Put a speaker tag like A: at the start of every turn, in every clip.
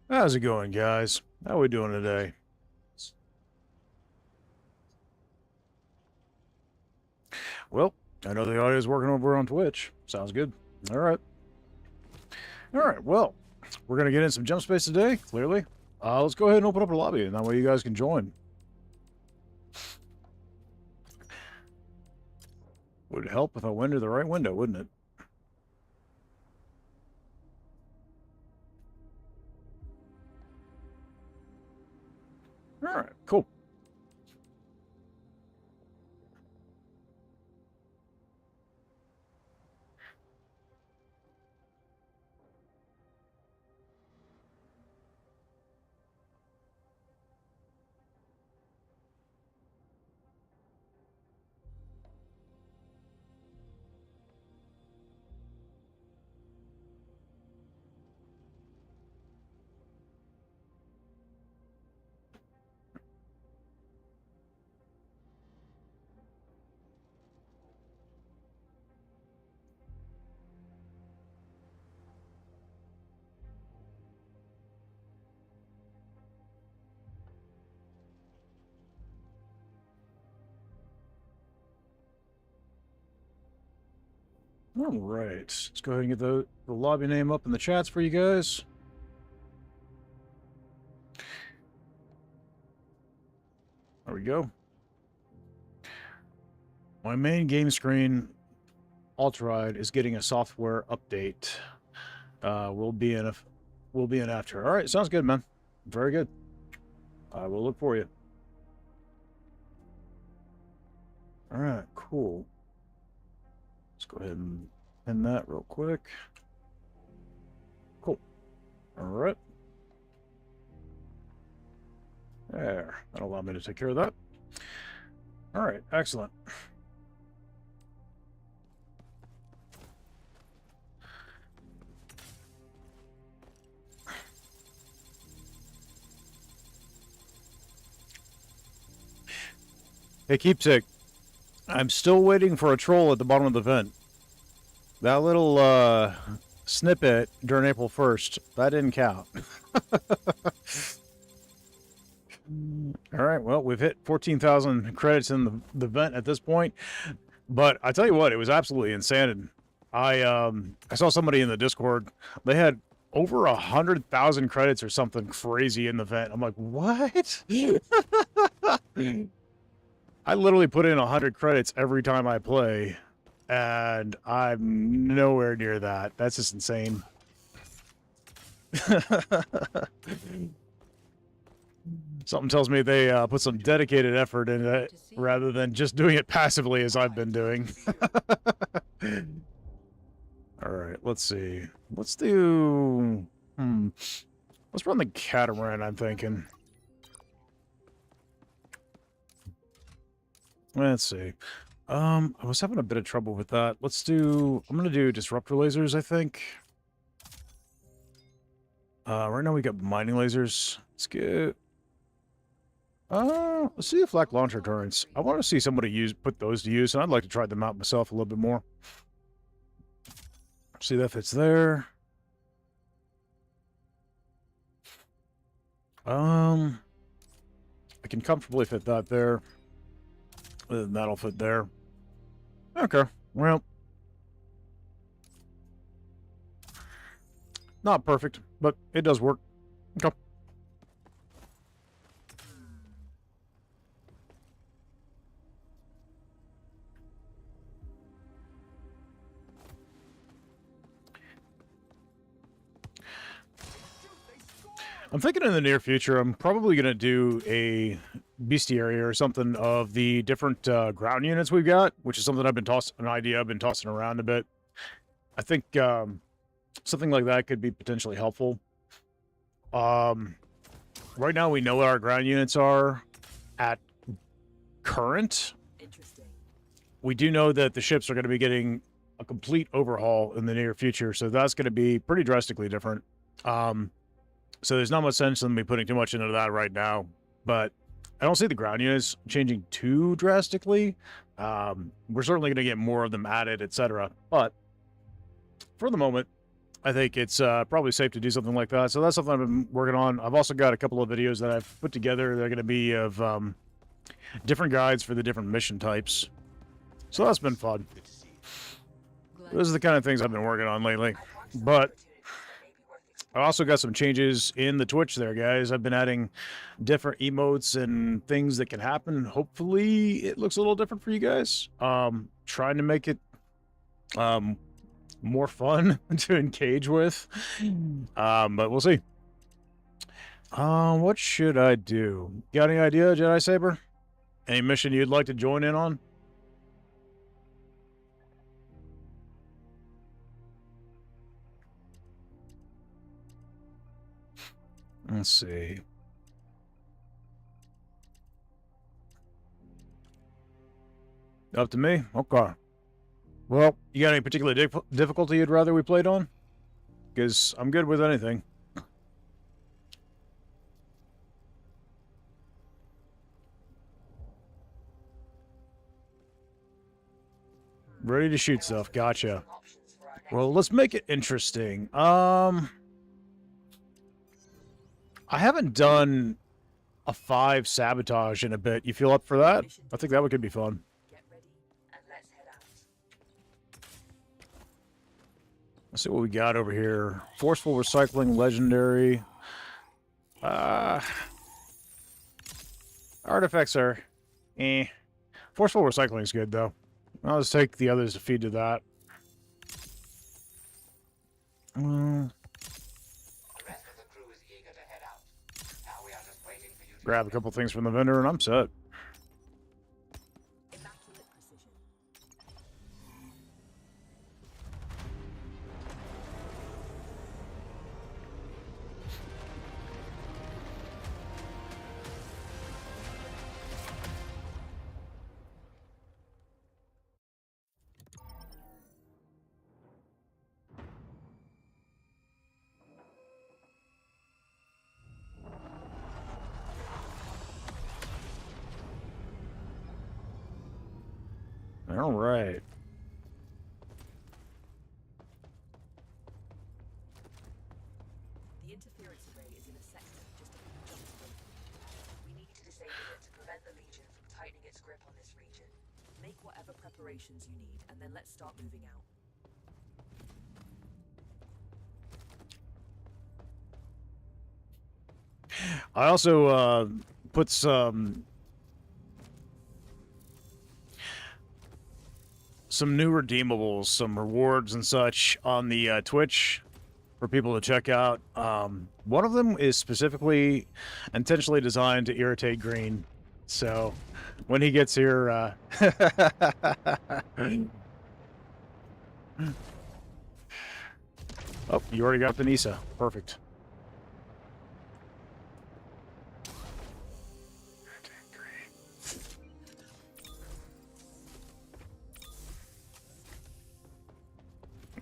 A: How's it going, guys? How we doing today? Well, I know the audio is working over on Twitch. Sounds good. All right. All right. Well, we're going to get in some jump space today, clearly. Let's go ahead and open up a lobby, and that way you guys can join. Would help if I went to the right window, wouldn't it? All right. Cool. All right. Let's go ahead and get the lobby name up in the chats for you guys. There we go. My main game screen, Ultride, is getting a software update. We'll be in after. All right, sounds good, man. Very good. I will look for you. All right, cool. Let's go ahead and pin that real quick. Cool. All right. There. That'll allow me to take care of that. All right, excellent. Hey, Keepsake. I'm still waiting for a troll at the bottom of the vent. That little snippet during April 1st, that didn't count. All right, well, we've hit 14,000 credits in the vent at this point. But I tell you what, it was absolutely insane. I saw somebody in the Discord, they had over 100,000 credits or something crazy in the vent. I'm like, what? I literally put in 100 credits every time I play, and I'm nowhere near that. That's just insane. Something tells me they put some dedicated effort into it rather than just doing it passively as I've been doing. All right, let's see. Let's do... Let's run the catamaran, I'm thinking. Let's see. I was having a bit of trouble with that. Let's do... I'm going to do disruptor lasers, I think. Right now we got mining lasers. Let's get... let's see the flak launcher turrets. I want to see somebody put those to use, and I'd like to try them out myself a little bit more. See that fits there. I can comfortably fit that there. That'll fit there. Okay, well. Not perfect, but it does work. Okay. I'm thinking in the near future, I'm probably going to do a bestiary or something of the different ground units we've got, which is something I've been tossing around a bit. I think something like that could be potentially helpful. Right now we know what our ground units are at current.
B: Interesting.
A: We do know that the ships are going to be getting a complete overhaul in the near future, so that's going to be pretty drastically different. So there's not much sense in me putting too much into that right now, but I don't see the ground units changing too drastically. We're certainly going to get more of them added, etc. But for the moment, I think it's probably safe to do something like that. So that's something I've been working on. I've also got a couple of videos that I've put together. They're going to be of different guides for the different mission types. So that's been fun. Those are the kind of things I've been working on lately. But I also got some changes in the Twitch there, guys. I've been adding different emotes and things that can happen. Hopefully it looks a little different for you guys. Trying to make it more fun to engage with. But we'll see. What should I do? Got any idea, Jedi Saber? Any mission you'd like to join in on? Let's see. Up to me? Okay. Well, you got any particular difficulty you'd rather we played on? Because I'm good with anything. Ready to shoot stuff. Gotcha. Well, let's make it interesting. I haven't done a 5 sabotage in a bit. You feel up for that? I think that could be fun. Let's see what we got over here. Forceful recycling, legendary. Artifacts are Forceful recycling is good, though. I'll just take the others to feed to that. Grab a couple things from the vendor, and I'm set. All right.
B: The interference array is in a sector just above the We need to disable it to prevent the Legion from tightening its grip on this region. Make whatever preparations you need, and then let's start moving out.
A: I also put some new redeemables, some rewards and such on the Twitch for people to check out. One of them is specifically intentionally designed to irritate Green. So when he gets here, oh, you already got the Nisa. Perfect.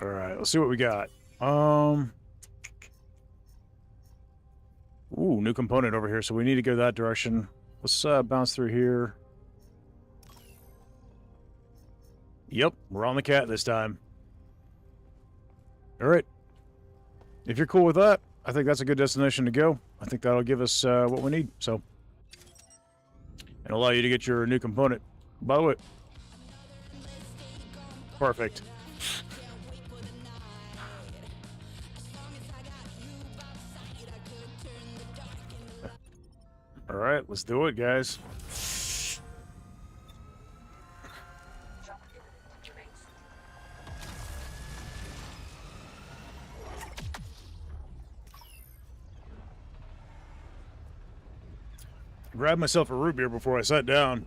A: All right, let's see what we got. Ooh, new component over here, so we need to go that direction. Let's bounce through here. Yep, we're on the cat this time. All right. If you're cool with that, I think that's a good destination to go. I think that'll give us what we need, so. And allow you to get your new component. By the way. Perfect. All right, let's do it, guys. Grabbed myself a root beer before I sat down.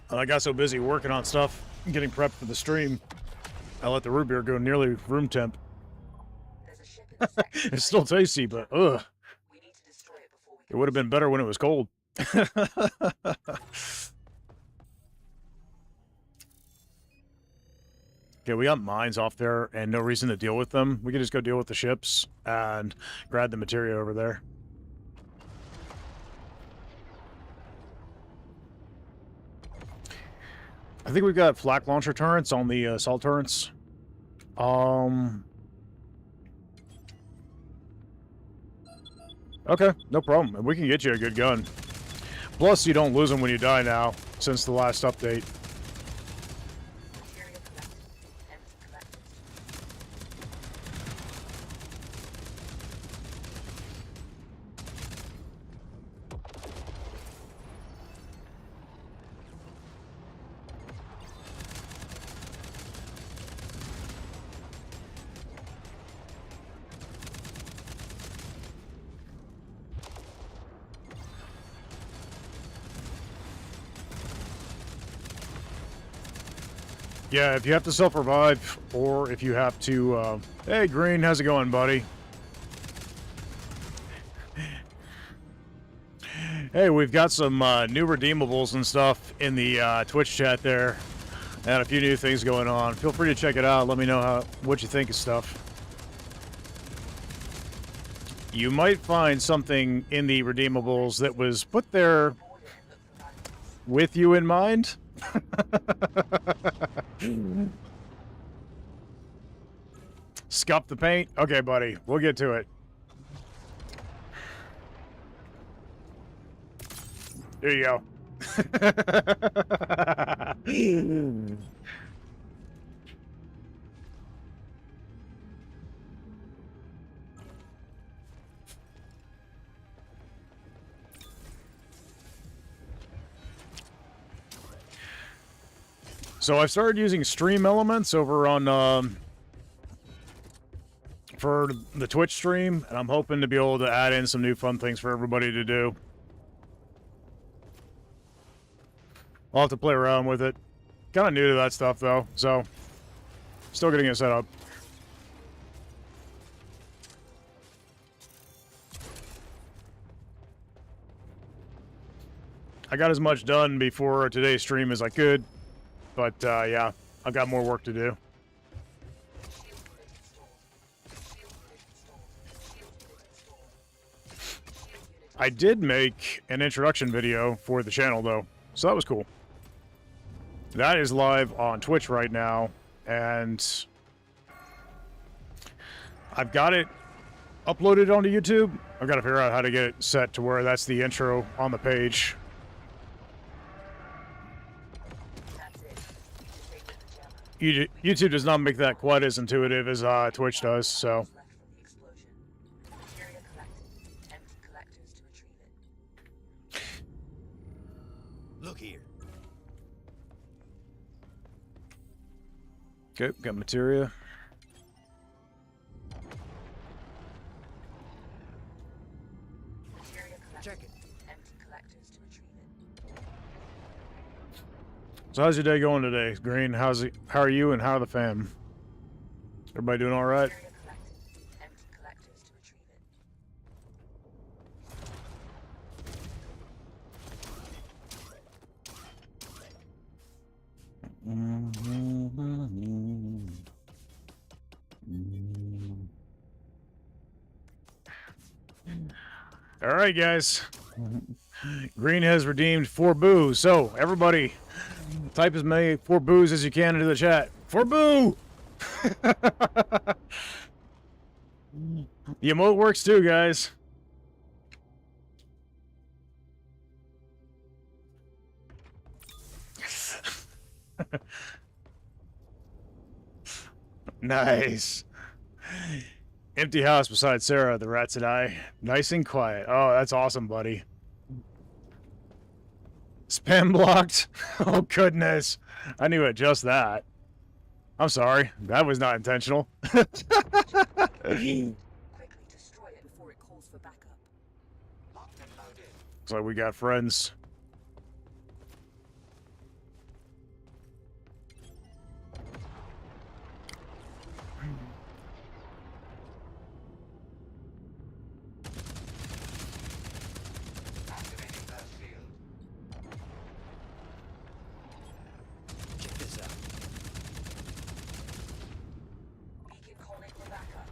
A: I got so busy working on stuff, getting prepped for the stream, I let the root beer go nearly room temp. It's still tasty, but ugh. It would have been better when it was cold. Okay, we got mines off there and no reason to deal with them. We can just go deal with the ships and grab the materia over there. I think we've got flak launcher turrets on the assault turrets. Okay, no problem. We can get you a good gun. Plus, you don't lose them when you die now, since the last update.
B: Material collected. Empty collectors.
A: Yeah, if you have to self-revive, or if you have to, hey, Green, how's it going, buddy? Hey, we've got some new redeemables and stuff in the Twitch chat there, and a few new things going on. Feel free to check it out. Let me know what you think of stuff. You might find something in the redeemables that was put there with you in mind. Scuff the paint? Okay, buddy. We'll get to it. There you go. So I've started using stream elements over on for the Twitch stream, and I'm hoping to be able to add in some new fun things for everybody to do. I'll have to play around with it. Kind of new to that stuff, though, so still getting it set up. I got as much done before today's stream as I could, but yeah, I've got more work to do. I did make an introduction video for the channel, though, so that was cool. That is live on Twitch right now, and I've got it uploaded onto YouTube. I've got to figure out how to get it set to where that's the intro on the page. YouTube does not make that quite as intuitive as Twitch does, so.
C: Look here.
A: Okay, got materia.
C: Check it.
A: So how's your day going today, Green? How are you and how are the fam? Everybody doing all right? All right, guys. Green has redeemed 4 boos. So, everybody, type as many 4 boos as you can into the chat. 4 boo! The emote works too, guys. Nice. Empty house beside Sarah, the rats and I. Nice and quiet. Oh, that's awesome, buddy. Spam blocked? Oh, goodness. I need to adjust that. I'm sorry. That was not intentional.
B: Quickly destroy it before it calls for backup.
A: Looks like we got friends.
C: Check this out.
B: Beacon calling for backup.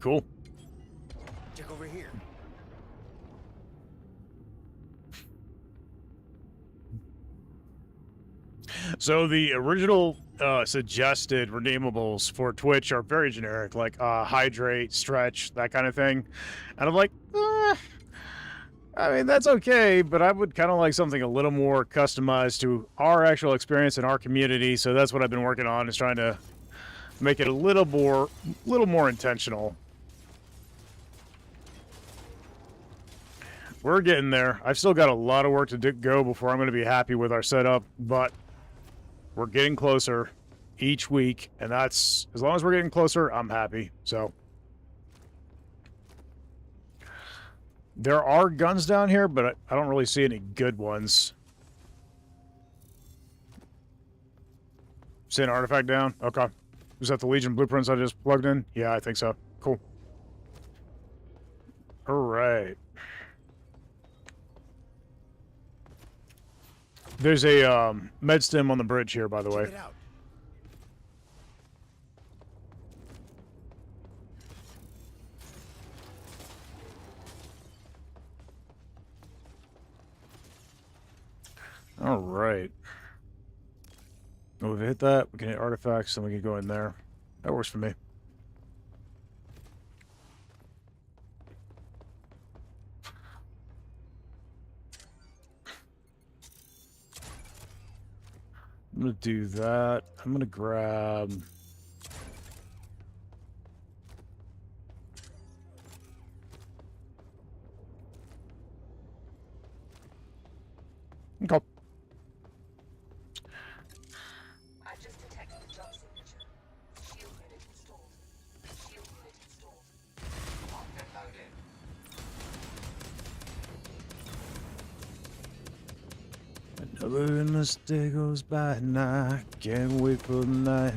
A: Cool.
C: Check over here.
A: So the original suggested redeemables for Twitch are very generic, like hydrate, stretch, that kind of thing. And I'm like, I mean, that's okay, but I would kind of like something a little more customized to our actual experience in our community. So that's what I've been working on, is trying to make it a little more intentional. We're getting there. I've still got a lot of work to go before I'm going to be happy with our setup, but we're getting closer each week, and that's, as long as we're getting closer, I'm happy. So there are guns down here, but I don't really see any good ones. See an artifact down? Okay. Was that the Legion blueprints I just plugged in? Yeah, I think so. Cool. All right. There's a med stim on the bridge here, by the way.
C: Check it out.
A: All right. We've hit that. We can hit artifacts, and we can go in there. That works for me. I'm going to do that. I'm going to grab... Okay.
B: I just detected the jump signature. Shield unit installed. Shield unit installed.
A: Another endless day goes by and I can't wait for the night.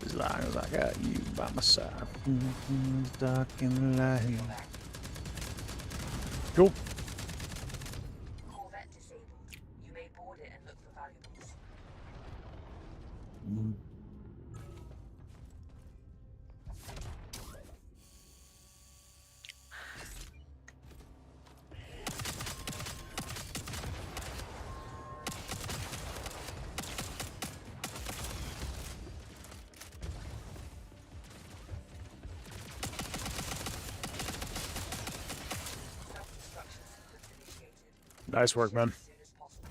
A: As long as I got you by my side. It's dark in the light. Cool.
B: Corvette disabled. You may board it and look for valuables. Self-destruction sequence initiated.
A: Nice work, man.
B: As soon as possible.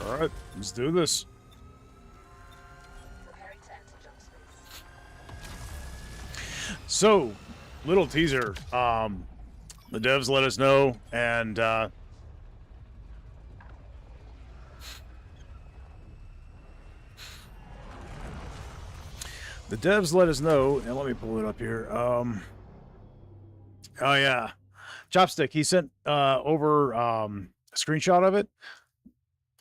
A: All right, let's do this.
B: Preparing to enter jump space.
A: So, little teaser. The devs let us know, and the devs let us know, and let me pull it up here. Oh yeah, Chopstick. He sent over a screenshot of it.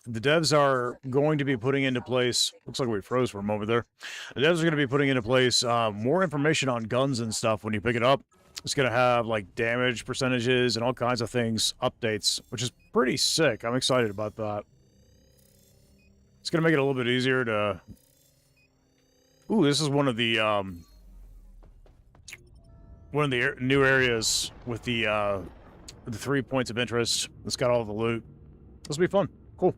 A: The devs are going to be putting into place, looks like we froze for a moment there. The devs are going to be putting into place more information on guns and stuff when you pick it up. It's going to have like damage percentages and all kinds of things, updates, which is pretty sick. I'm excited about that. It's going to make it a little bit easier to... Ooh, this is one of the new areas with the 3 points of interest. It's got all the loot. This will be fun. Cool.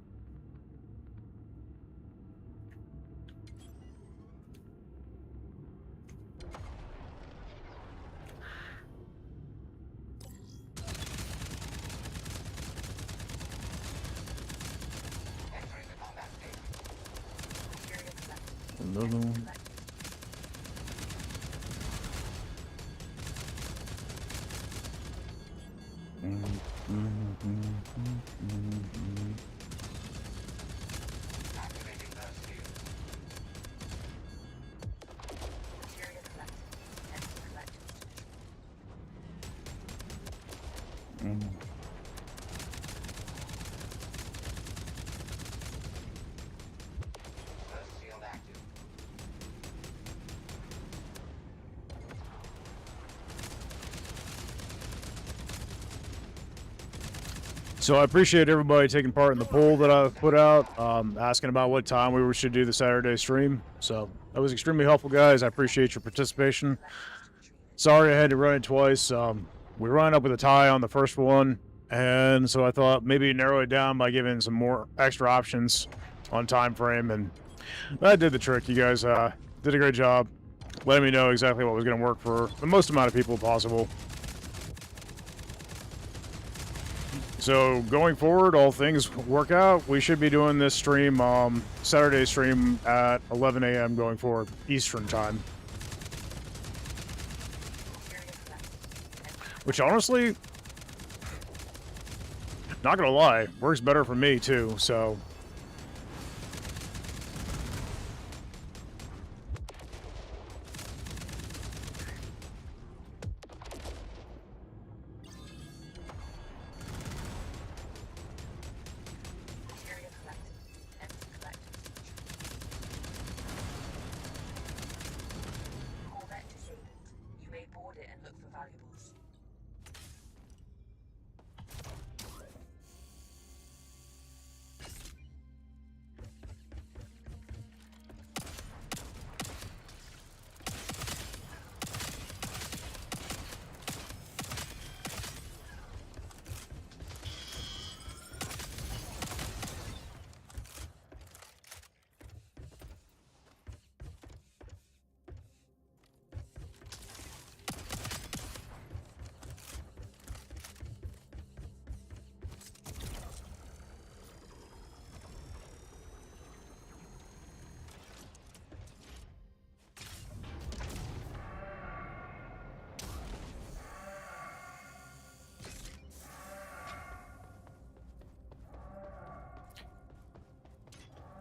A: Another one. So I appreciate everybody taking part in the poll that I put out, asking about what time we should do the Saturday stream. So that was extremely helpful, guys. I appreciate your participation. Sorry I had to run it twice. We ran up with a tie on the first one, and so I thought maybe narrow it down by giving some more extra options on time frame, and that did the trick. You guys did a great job letting me know exactly what was going to work for the most amount of people possible. So going forward, all things work out, we should be doing this stream, Saturday stream at 11 a.m. going forward, Eastern time. Which honestly, not gonna lie, works better for me too, so.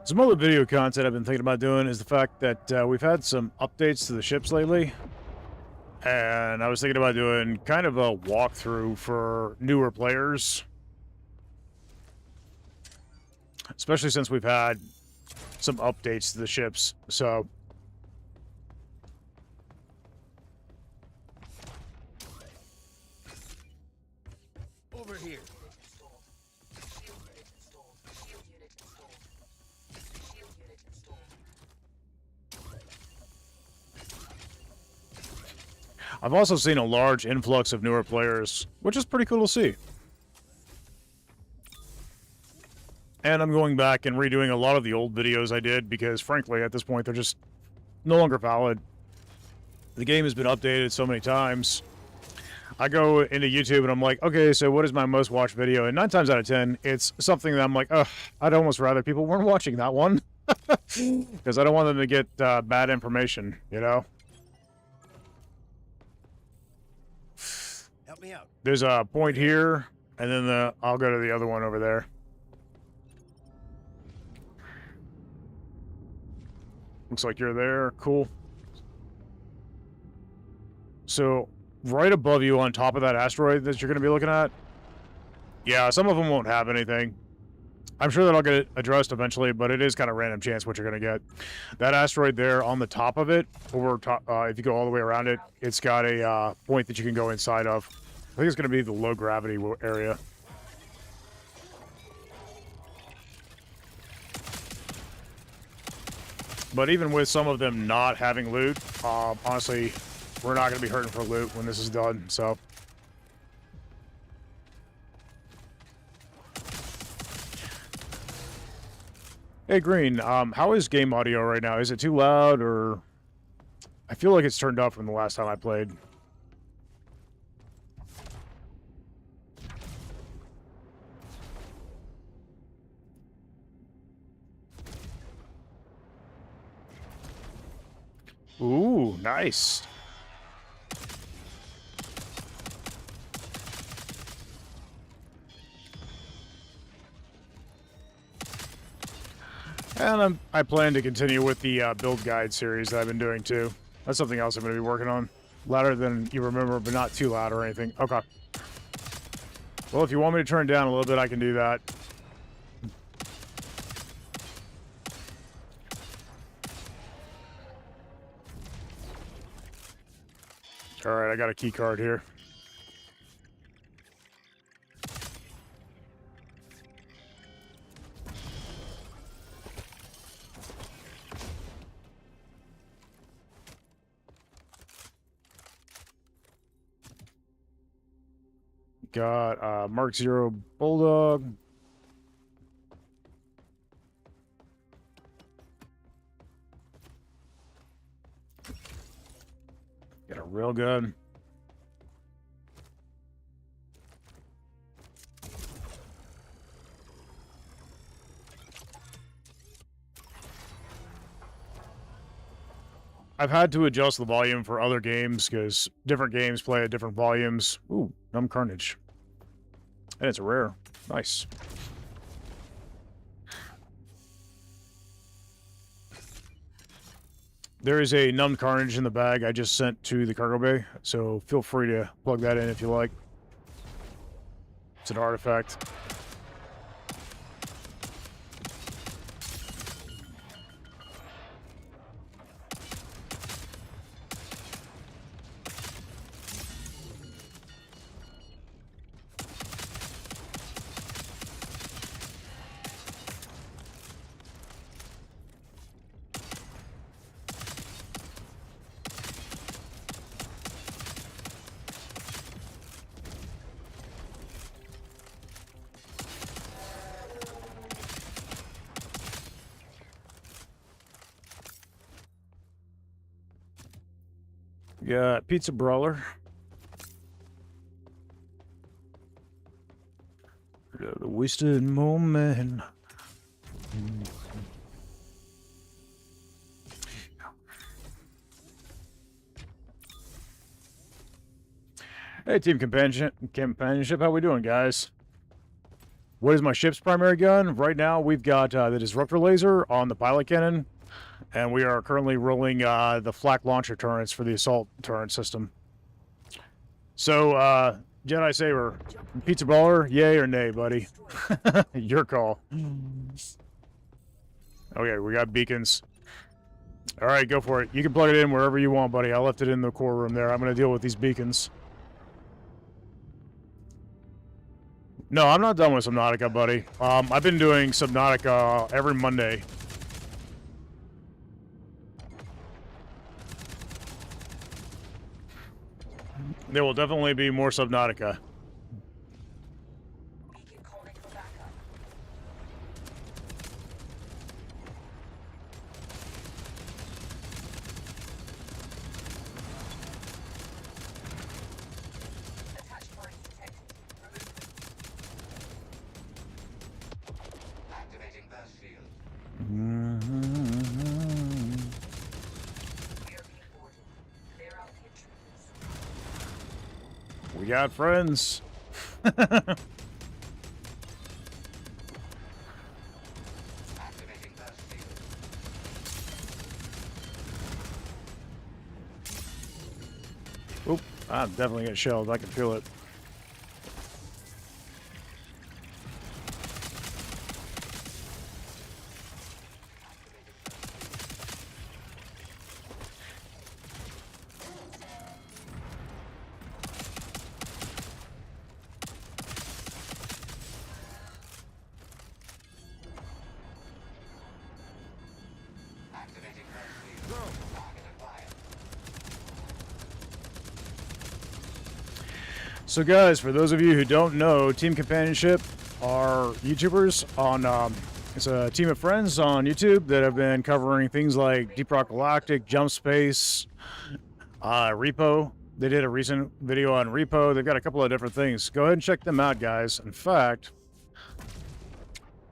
A: Some other video content I've been thinking about doing is the fact that we've had some updates to the ships lately. And I was thinking about doing kind of a walkthrough for newer players. Especially since we've had some updates to the ships, so...
C: Over here.
A: I've also seen a large influx of newer players, which is pretty cool to see. And I'm going back and redoing a lot of the old videos I did because, frankly, at this point, they're just no longer valid. The game has been updated so many times. I go into YouTube and I'm like, okay, so what is my most watched video? And 9 times out of 10, it's something that I'm like, ugh, I'd almost rather people weren't watching that one. Because I don't want them to get bad information, you know?
C: Help me out.
A: There's a point here, and then I'll go to the other one over there. Looks like you're there. Cool. So, right above you on top of that asteroid that you're going to be looking at, yeah, some of them won't have anything. I'm sure that'll get addressed eventually, but it is kind of random chance what you're going to get. That asteroid there on the top of it, over top, if you go all the way around it, it's got a point that you can go inside of. I think it's going to be the low gravity area. But even with some of them not having loot, honestly, we're not going to be hurting for loot when this is done, so... Hey, Green, how is game audio right now? Is it too loud, or... I feel like it's turned up from the last time I played. Ooh, nice. And I plan to continue with the build guide series that I've been doing too. That's something else I'm going to be working on. Louder than you remember, but not too loud or anything. Okay. Well, if you want me to turn it down a little bit, I can do that. Alright, I got a key card here. got Mark Zero Bulldog. Got a real gun. I've had to adjust the volume for other games because different games play at different volumes. Ooh, Numb Carnage. And it's a rare. Nice. There is a Numb Carnage in the bag I just sent to the cargo bay, so feel free to plug that in if you like. It's an artifact. We got Pizza Brawler. The wasted moment. Hey, Team Companionship, how we doing, guys? What is my ship's primary gun? Right now, we've got the Disruptor Laser on the pilot cannon, and we are currently rolling the flak launcher turrets for the assault turret system. So, Jedi Saber, Pizza Baller, yay or nay, buddy? Your call. Okay, we got beacons. All right, go for it. You can plug it in wherever you want, buddy. I left it in the core room there. I'm going to deal with these beacons. No, I'm not done with Subnautica, buddy. I've been doing Subnautica every Monday. There will definitely be more Subnautica.
B: Beacon calling for backup. Attached mines detected.
C: Activating burst field.
B: We are being boarded. Clear out the intruders.
A: We got friends.
C: Activating burst field.
A: Oop, I'm definitely getting shelled. I can feel it.
C: Activating burst field. Target acquired.
A: So guys, for those of you who don't know, Team Companionship are YouTubers on, it's a team of friends on YouTube that have been covering things like Deep Rock Galactic, Jump Space, Repo. They did a recent video on Repo. They've got a couple of different things. Go ahead and check them out, guys. In fact,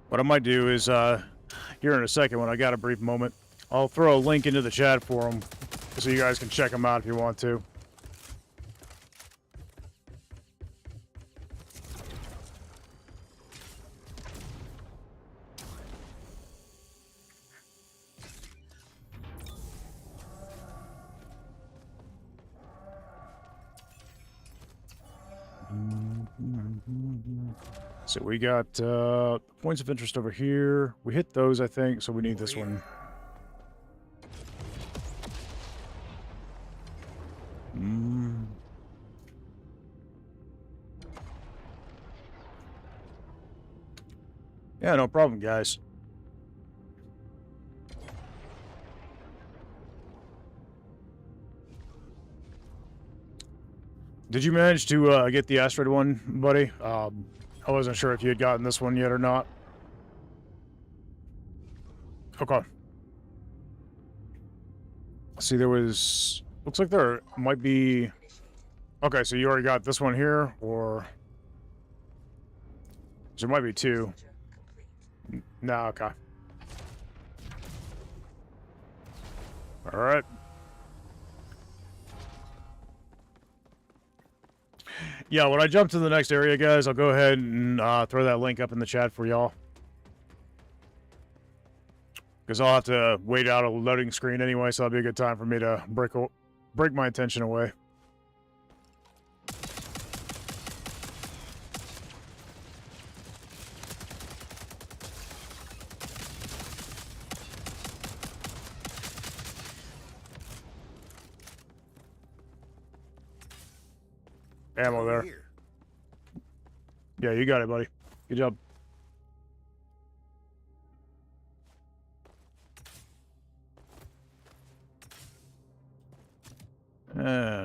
A: what I might do is, here in a second when I got a brief moment, I'll throw a link into the chat for them so you guys can check them out if you want to. So we got points of interest over here. We hit those, I think, so we need this one. Yeah, no problem, guys. Did you manage to get the asteroid one, buddy? I wasn't sure if you had gotten this one yet or not. Okay. See, there was... Looks like there might be... Okay, so you already got this one here, or... There might be two. No, okay. Alright. Yeah, when I jump to the next area, guys, I'll go ahead and throw that link up in the chat for y'all. Because I'll have to wait out a loading screen anyway, so that'll be a good time for me to break my attention away. Ammo there. Yeah, you got it, buddy. Good job.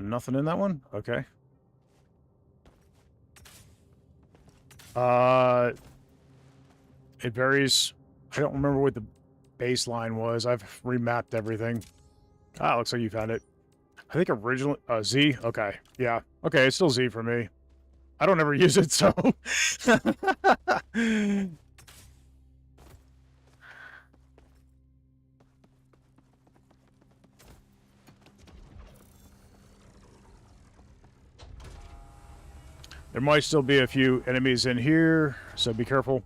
A: Nothing in that one? Okay. It varies. I don't remember what the baseline was. I've remapped everything. Ah, looks like you found it. I think originally... Z? Okay. Yeah. Okay, it's still Z for me. I don't ever use it, so... There might still be a few enemies in here, so be careful.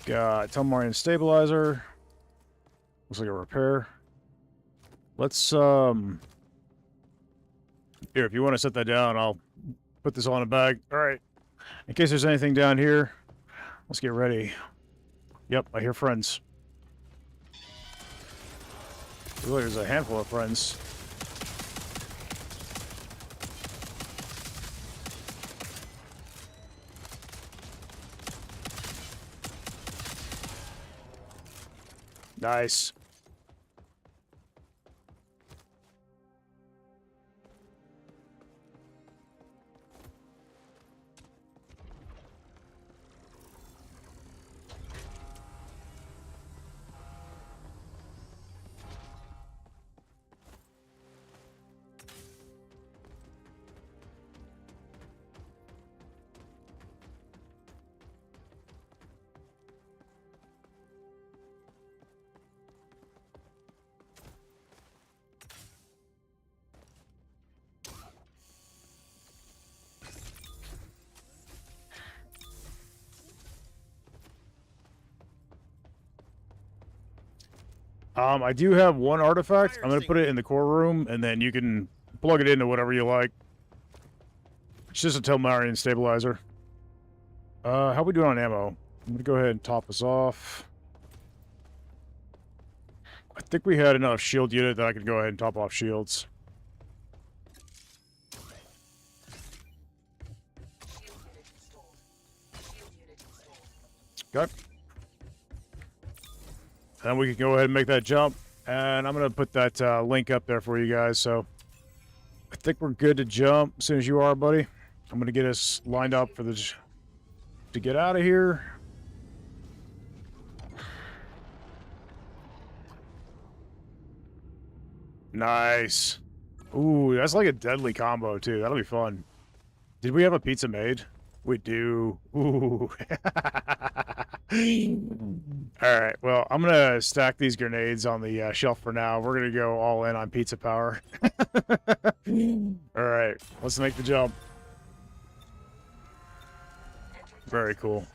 A: Got Telmarian Stabilizer. Looks like a repair. Let's, here, if you want to set that down, I'll put this all in a bag. Alright. In case there's anything down here, let's get ready. Yep, I hear friends. Looks like there's a handful of friends. Nice. I do have one artifact. I'm going to put it in the core room, and then you can plug it into whatever you like. It's just a Telmarian stabilizer. How we doing on ammo? I'm going to go ahead and top this off. I think we had enough shield unit that I could go ahead and top off shields. Okay. And we can go ahead and make that jump. And I'm going to put that link up there for you guys. So I think we're good to jump as soon as you are, buddy. I'm going to get us lined up for the to get out of here. Nice. Ooh, that's like a deadly combo, too. That'll be fun. Did we have a pizza made? We do. Ooh. Alright, well, I'm gonna stack these grenades on the shelf for now. We're gonna go all in on pizza power. Alright, let's make the jump. Very cool.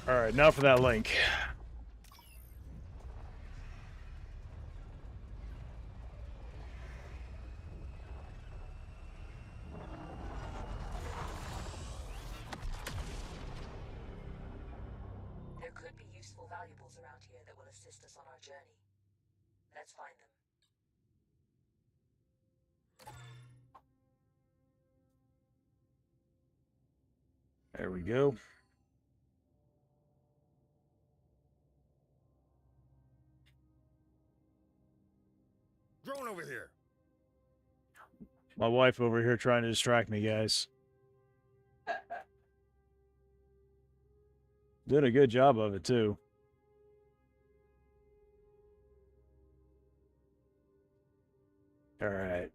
A: Alright, now for that link.
B: Valuables around here that will assist us on our journey. Let's find them.
A: There we go.
D: Drone over here.
A: My wife over here trying to distract me, guys. Did a good job of it, too. Alright.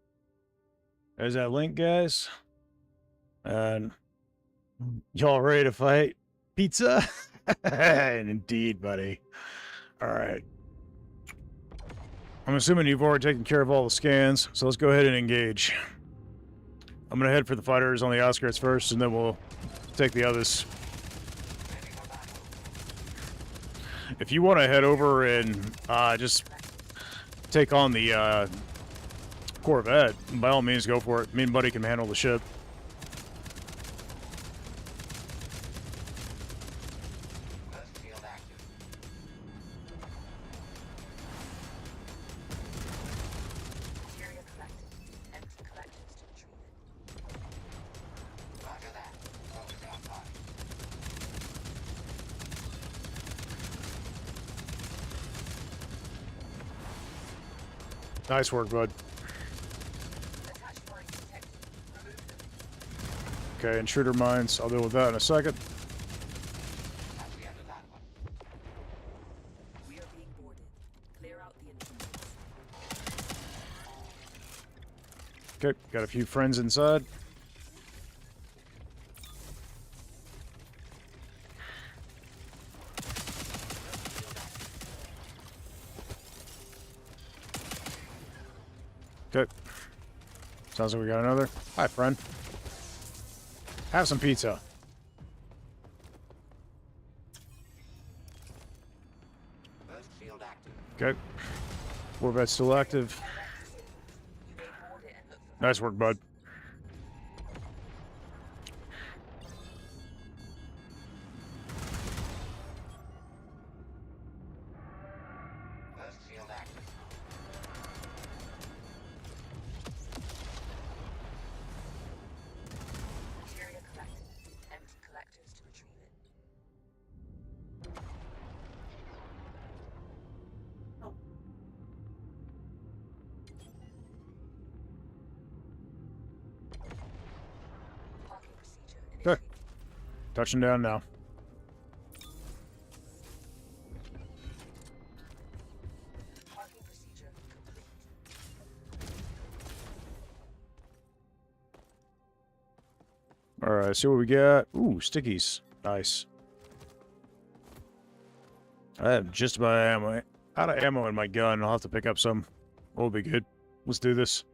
A: There's that link, guys. And y'all ready to fight? Pizza? Indeed, buddy. Alright. I'm assuming you've already taken care of all the scans, so let's go ahead and engage. I'm gonna head for the fighters on the outskirts first, and then we'll take the others. If you want to head over and just take on the Corvette, by all means, go for it. Me and Buddy can handle the ship.
C: First field active.
B: Material collected. Empty collectors to retrieve it.
C: Roger that. Focus on target.
A: Nice work, bud.
B: Attached mines detected. Remove them.
A: Okay, intruder mines. I'll deal with that in a second.
C: That's the end of that one.
B: We are being boarded. Clear out the intruders.
A: Okay, got a few friends inside. Okay. Sounds like we got another. Hi, friend. Have some pizza.
C: First field active.
A: Okay. Corvette's still active.
B: You may board it and look for
A: Nice work, bud.
C: First field active.
B: material collected. Empty collectors to retrieve it. Parking procedure
A: Okay.
B: initiated.
A: Touching down now.
B: Parking procedure complete.
A: Alright, see what we got. Ooh, stickies. Nice. I have just about ammo. Out of ammo in my gun. I'll have to pick up some. We'll be good. Let's do this.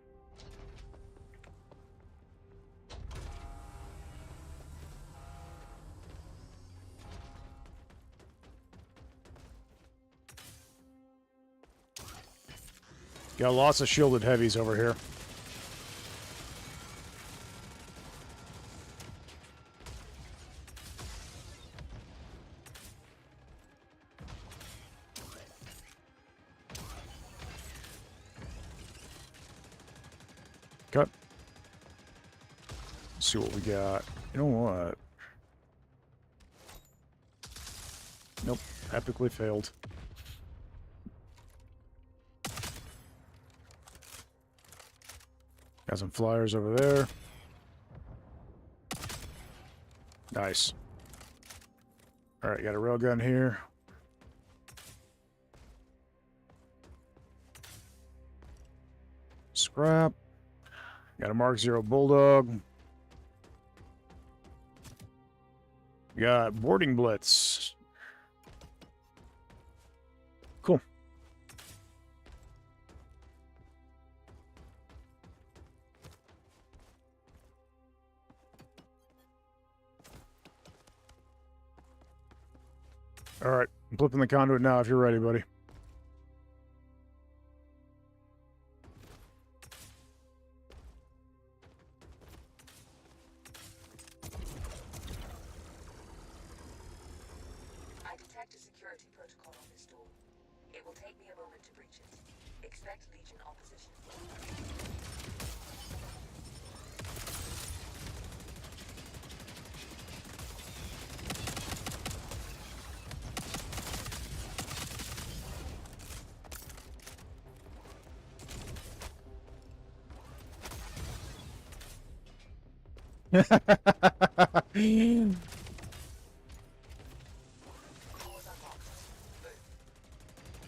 A: Got lots of shielded heavies over here. Okay. Let's see what we got. You know what? Nope. Epically failed. Got some flyers over there. Nice. Alright, got a railgun here. Scrap. Got a Mark 0 Bulldog. Got boarding blitz. Cool. All right, I'm flipping the conduit now if you're ready, buddy.
B: I detect a security protocol on this door. It will take me a moment to breach it. Expect Legion opposition.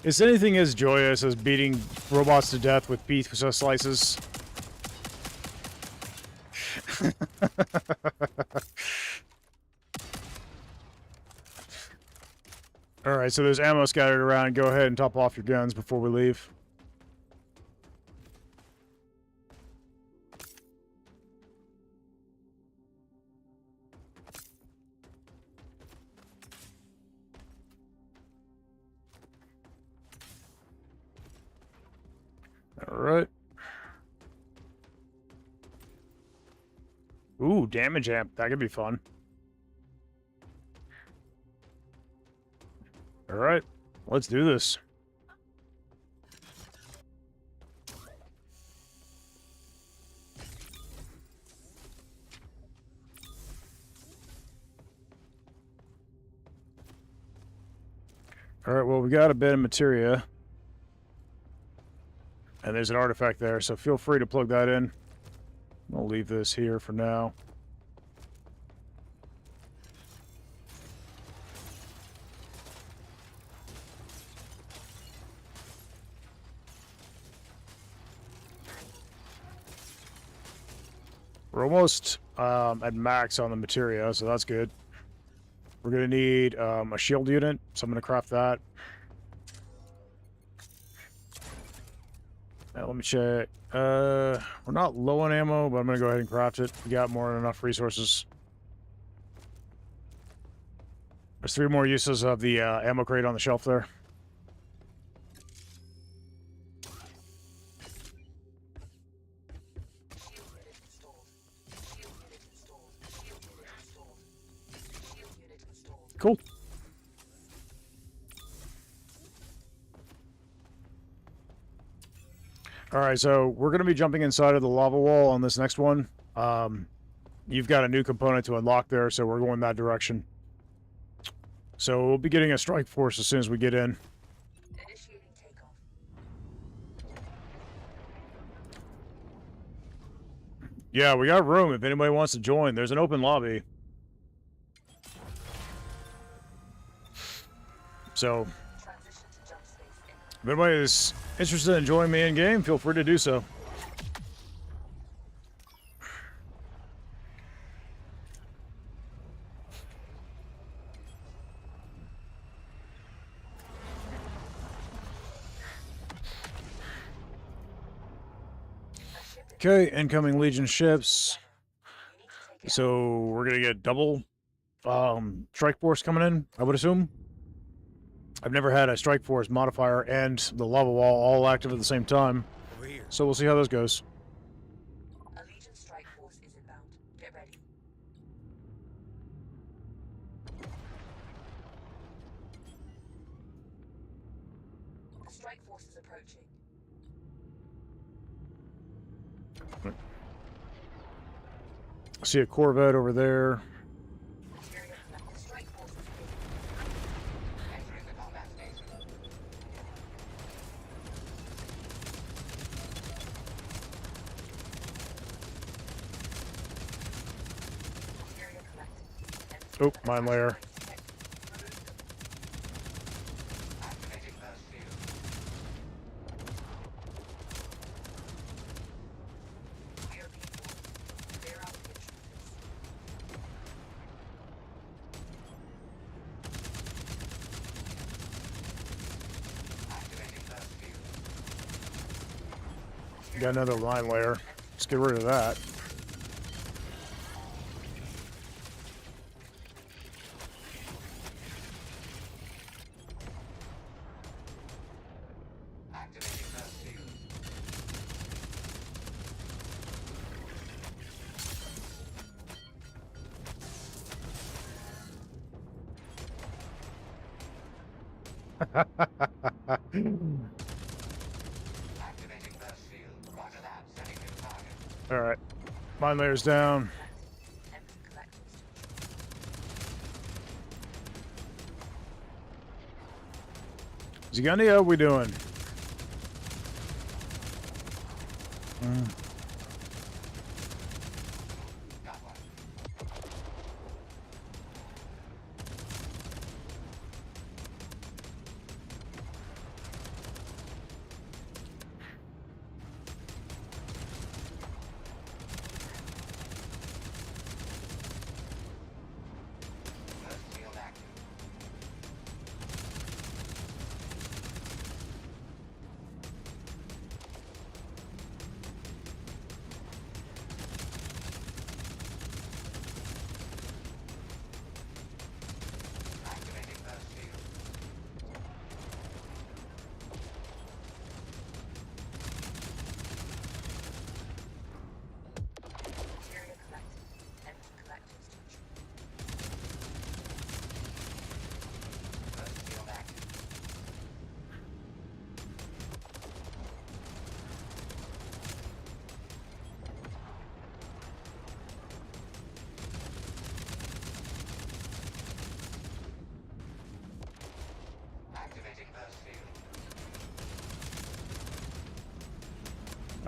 A: Is anything as joyous as beating robots to death with pizza slices? Alright, so there's ammo scattered around. Go ahead and top off your guns before we leave. Alright. Ooh, damage amp. That could be fun. Alright, let's do this. Alright, well, we got a bit of materia. And there's an artifact there, so feel free to plug that in. I'll leave this here for now. We're almost at max on the materia, so that's good. We're going to need a shield unit, so I'm going to craft that. Let me check. We're not low on ammo, but I'm going to go ahead and craft it. We got more than enough resources. There's 3 more uses of the ammo crate on the shelf there. Cool. Alright, so we're going to be jumping inside of the lava wall on this next one. You've got a new component to unlock there, so we're going that direction. So we'll be getting a strike force as soon as we get in.
B: Initiating takeoff.
A: Yeah, we got room if anybody wants to join. There's an open lobby. So,
B: Transition to jump space imminent.
A: if anybody is interested in joining me in-game, feel free to do so. Okay, incoming Legion ships. So we're gonna get double strike force coming in, I would assume. I've never had a strike force modifier and the lava wall all active at the same time. So we'll see how this goes.
B: A Legion strike force is inbound. Get ready. The strike force is approaching.
A: I see a Corvette over there.
B: Material collect. The strike force is
C: Entering the combat station.
B: material collected.
A: Oh, mine layer.
C: Activating burst field.
B: We are being warned. Clear out the intruders.
C: Activating burst field.
A: Got another line layer. Let's get rid of that.
C: Activating burst field. Activating burst field. Roger that. Setting new target.
A: Alright. Mine layer's down.
B: Empty collectors.
A: Zigania, how we doing?
C: Got one.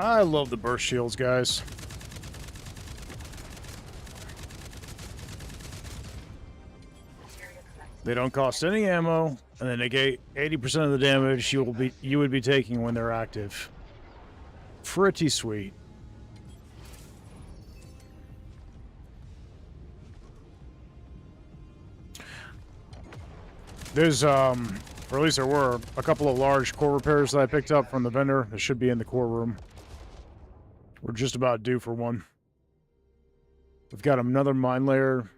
A: I love the burst shields, guys. They don't cost any ammo, and they negate 80% of the damage you would be taking when they're active. Pretty sweet. There's or at least there were a couple of large core repairs that I picked up from the vendor that should be in the core room. We're just about due for one. We've got another mine layer.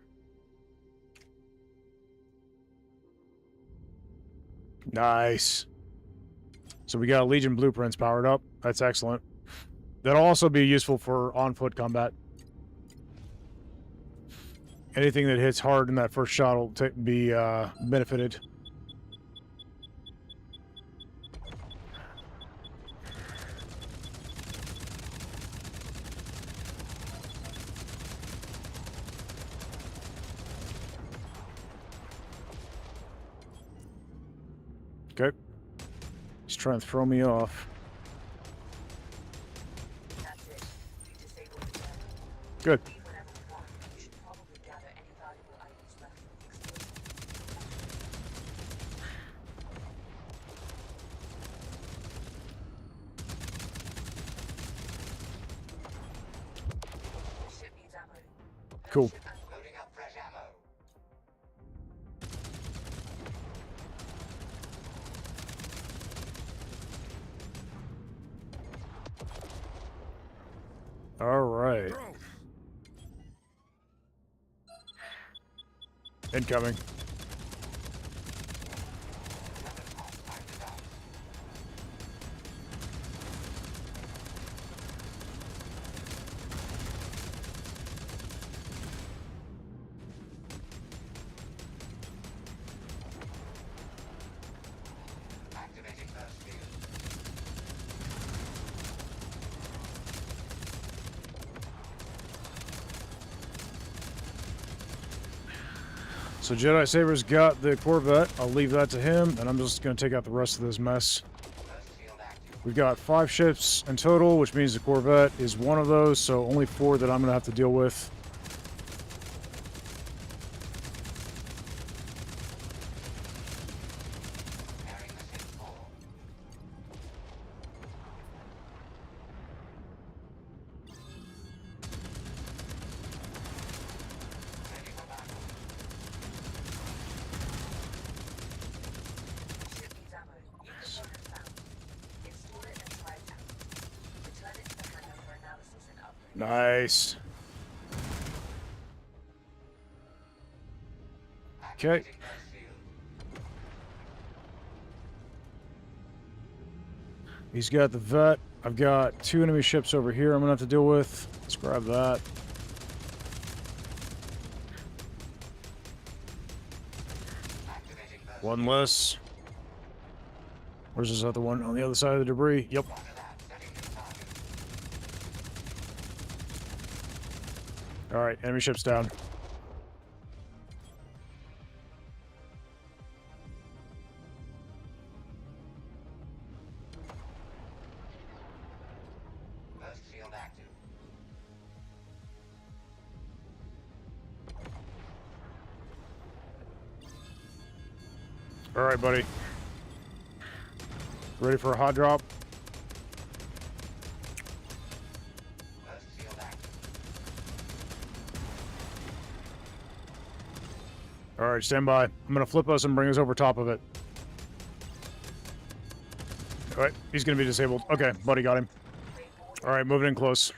A: Nice. So we got Legion blueprints powered up. That's excellent. That'll also be useful for on-foot combat. Anything that hits hard in that first shot will be benefited. Okay. He's trying to throw me off.
B: That's it. We disabled the gun.
A: Good.
B: Leave whenever we want. We should probably gather any valuable items left from the explosion. The ship needs ammo.
A: Cool.
C: Loading up fresh ammo.
A: All right. Incoming.
C: Activating burst field.
A: So Jedi Saber's got the Corvette. I'll leave that to him, and I'm just going to take out the rest of this mess.
C: Burst field active.
A: We've got 5 ships in total, which means the Corvette is one of those, so only 4 that I'm going to have to deal with.
C: Preparing the ship's hull. Ready for battle.
B: Ship needs ammo. New component found. Install it and try it out. Return it to the hangar for analysis and upgrade.
A: Nice. Okay.
C: Activating burst field.
A: He's got the vet. I've got 2 enemy ships over here I'm going to have to deal with. Let's grab that.
C: Activating burst.
A: One less. Where's this other one? On the other side of the debris. Yep.
C: Roger that. Setting new target.
A: Alright, enemy ship's down.
C: Burst field active.
A: Alright, buddy. Ready for a hot drop?
C: Burst field active.
A: Alright, stand by. I'm going to flip us and bring us over top of it. Alright, he's going to be disabled. Okay, buddy got him. Alright, moving in close.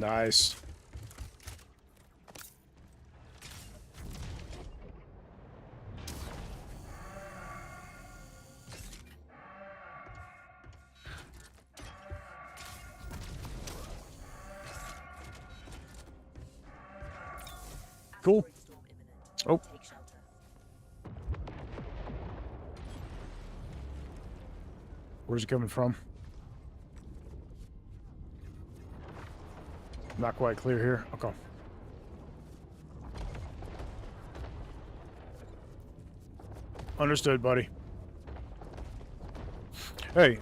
A: Nice. Cool.
B: Storm imminent.
A: Oh.
B: Take shelter.
A: Where's it coming from? Not quite clear here. Okay. Understood, buddy. Hey,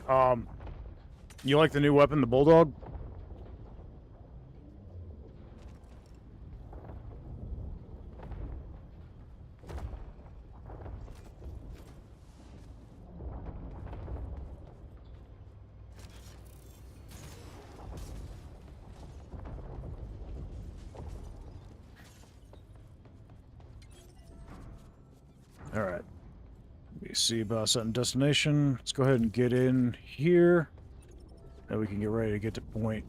A: you like the new weapon, the Bulldog? All right. Let me see about setting destination. Let's go ahead and get in here. Now we can get ready to get to point.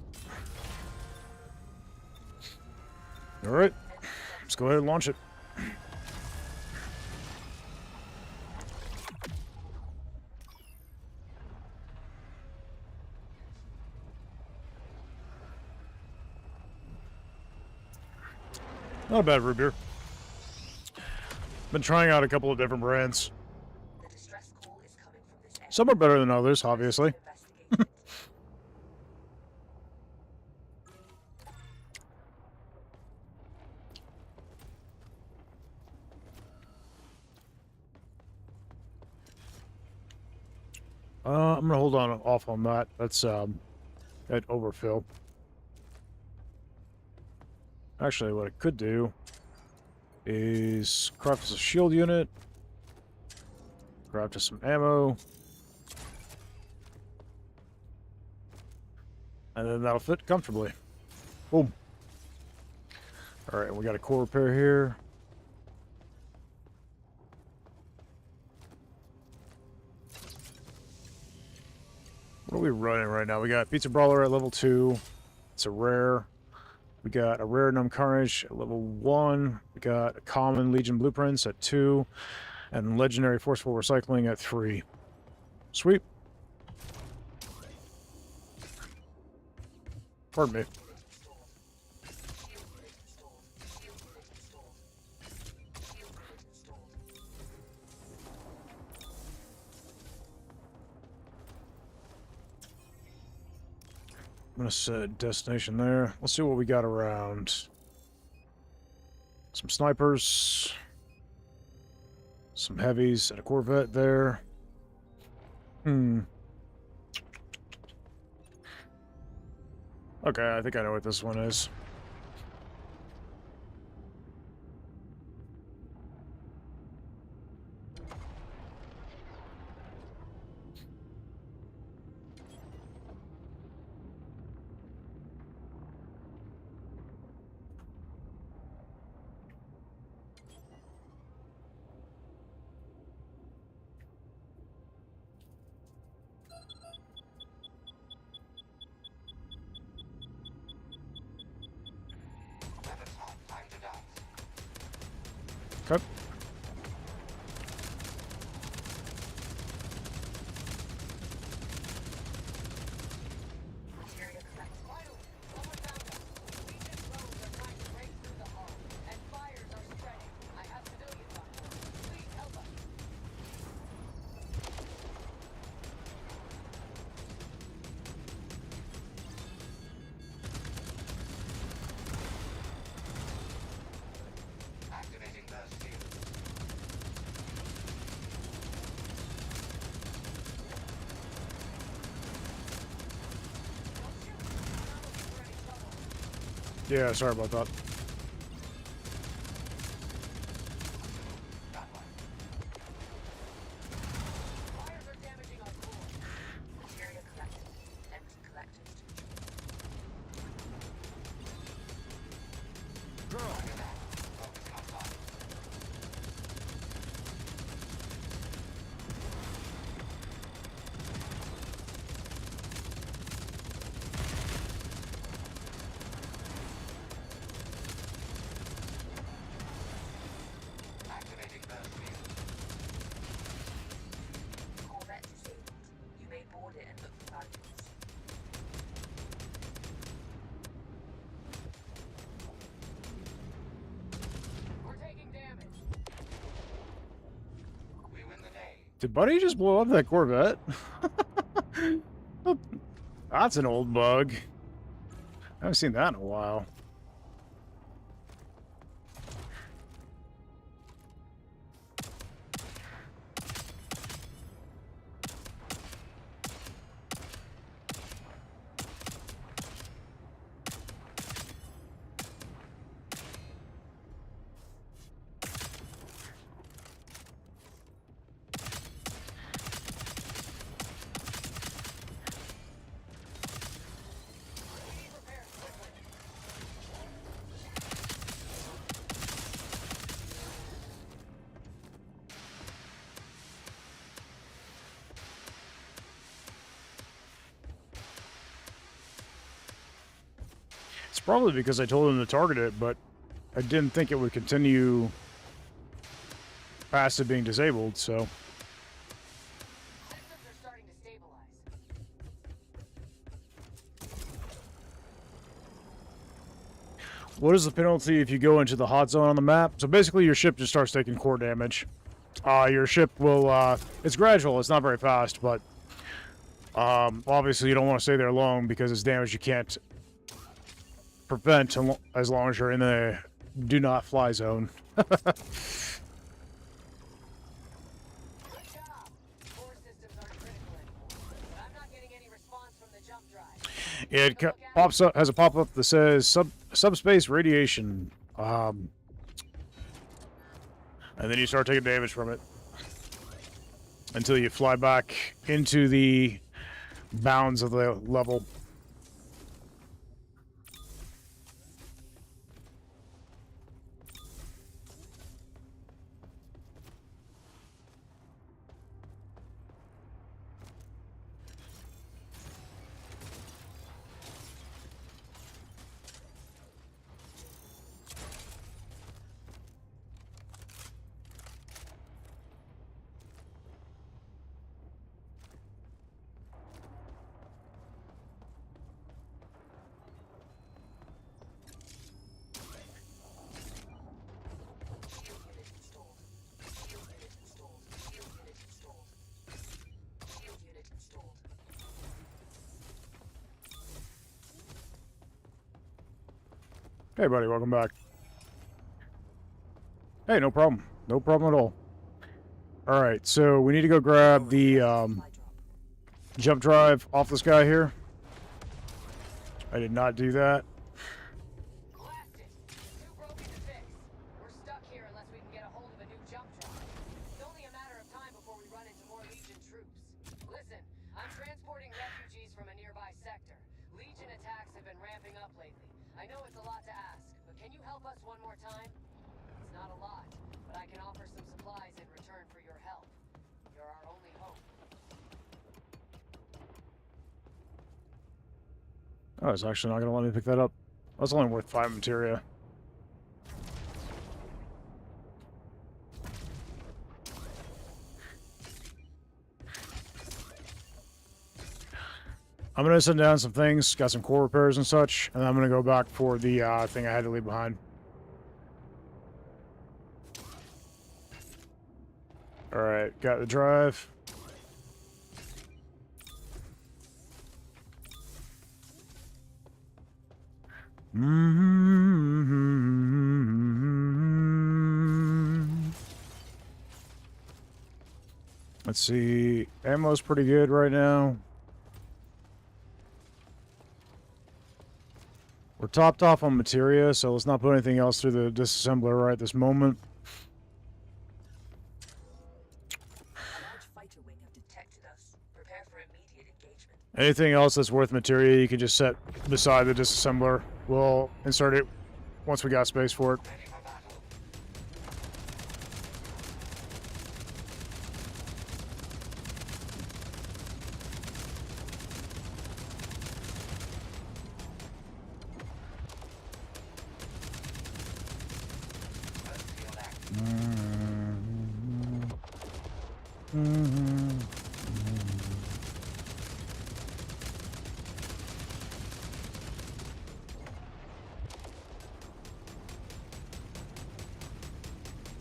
A: All right. Let's go ahead and launch it. Not a bad root beer. Been trying out a couple of different brands.
B: The distress call is coming from this area.
A: Some are better than others, obviously.
B: Investigate it.
A: I'm gonna hold on off on that. That's that overfill. Actually, what I could do is craft us a shield unit, craft us some ammo, and then that'll fit comfortably. Boom. All right, we got a core repair here. What are we running right now? We got Pizza Brawler at level 2. It's a rare. We got a rare Numb Carnage at level 1. We got a common Legion Blueprints at 2. And legendary Forceful Recycling at 3. Sweet. Pardon me. I'm gonna set destination there. Let's see what we got around. Some snipers. Some heavies and a Corvette there. Okay, I think I know what this one is.
C: Weapons hot. Time to dance.
A: Okay.
B: Materia collected.
D: Someone found us. Legion drones are trying to break through the hull, and fires are spreading. I have civilians on board. Please help us.
C: Activating burst field.
A: Yeah, sorry about that.
C: Got one.
D: Fires are damaging our core.
B: Materia collected. Empty collectors to
C: Roger that. Focusing on target. Activating burst field.
B: Corvette disabled. You may board it and look for valuables.
A: Did Buddy just blow up that Corvette? That's an old bug. I haven't seen that in a while. It's probably because I told him to target it, but I didn't think it would continue past it being disabled, so...
D: Systems are starting to stabilize.
A: What is the penalty if you go into the hot zone on the map? So basically your ship just starts taking core damage. Your ship will, it's gradual, it's not very fast, but... obviously you don't want to stay there long because it's damage you can't prevent as long as you're in the do not fly zone.
D: Good job. Core systems aren't critical anymore, but I'm not getting any response from the jump drive.
A: It pops up, has a pop-up that says subspace radiation. And then you start taking damage from it until you fly back into the bounds of the level.
B: Shield unit installed. Shield unit installed. Shield unit installed. Shield unit installed.
A: Hey, buddy, welcome back. Hey, no problem. No problem at all. Alright, so we need to go grab the
B: Supply drop.
A: jump drive off this guy here. I did not do that.
D: Blast it. Too broken to fix. We're stuck here unless we can get a hold of a new jump drive. It's only a matter of time before we run into more Legion troops. Listen, I'm transporting refugees from a nearby sector. Legion attacks have been ramping up lately. I know it's a lot to ask, but can you help us one more time? It's not a lot, but I can offer some supplies in return for your help. You're our only hope.
A: Oh, it's actually not going to let me pick that up. That's only worth 5 materia. I'm going to send down some things, got some core repairs and such, and then I'm going to go back for the thing I had to leave behind. Alright, got the drive. Let's see. Ammo's pretty good right now. We're topped off on materia, so let's not put anything else through the disassembler right this moment.
B: A large fighter wing have detected us. Prepare for immediate engagement.
A: Anything else that's worth materia, you can just set beside the disassembler. We'll insert it once we got space for it.
C: Ready for battle. First field active.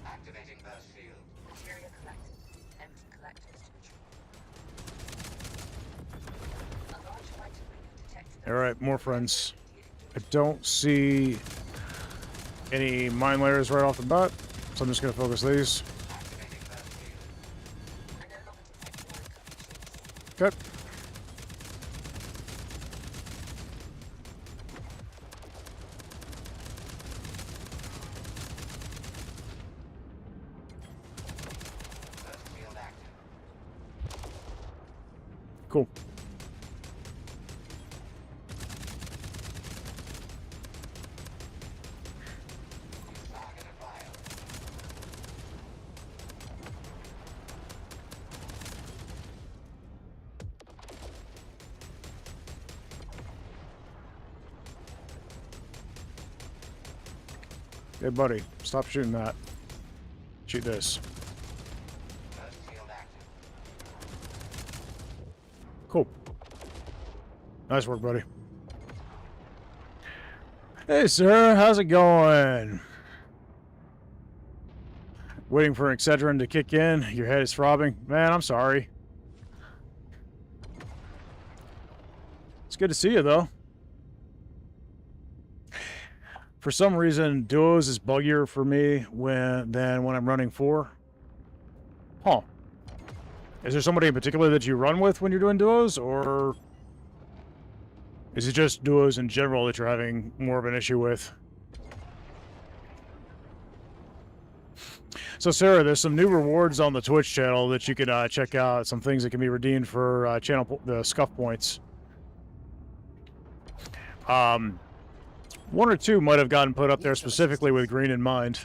C: Activating burst field.
B: Materia collected. Empty collector.
A: Alright, more friends. I don't see any mine layers right off the bat, so I'm just going to focus these. Okay. Cool. Hey, buddy, stop shooting that. Shoot this. Cool. Nice work, buddy. Hey, sir, how's it going? Waiting for an Excedrin to kick in. Your head is throbbing. Man, I'm sorry. It's good to see you, though. For some reason, duos is buggier for me than when I'm running 4. Huh. Is there somebody in particular that you run with when you're doing duos, or is it just duos in general that you're having more of an issue with? So, Sarah, there's some new rewards on the Twitch channel that you can check out. Some things that can be redeemed for the scuff points. 1 or 2 might have gotten put up there specifically with green in mind.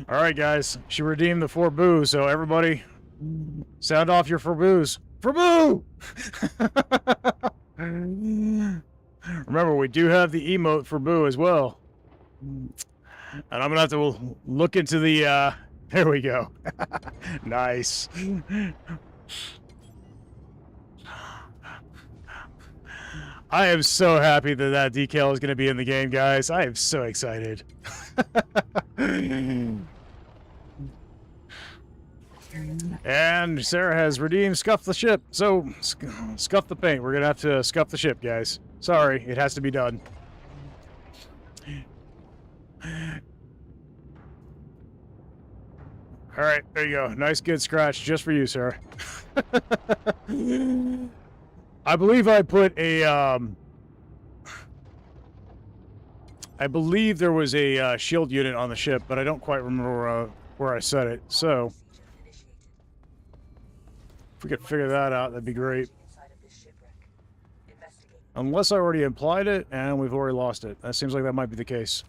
A: Alright, guys. She redeemed the 4 boos, so everybody, sound off your 4 boos. For boo! Remember, we do have the emote for boo as well. And I'm gonna have to look into the, there we go. Nice. I am so happy that that decal is going to be in the game, guys. I am so excited. And Sarah has redeemed Scuff the Ship. So, scuff the paint. We're going to have to scuff the ship, guys. Sorry, it has to be done. Alright, there you go. Nice, good scratch just for you, Sarah. I believe I put a, I believe there was a shield unit on the ship, but I don't quite remember where I set it. So, if we could figure that out, that'd be great. Unless I already implied it, and we've already lost it. That seems like that might be the case.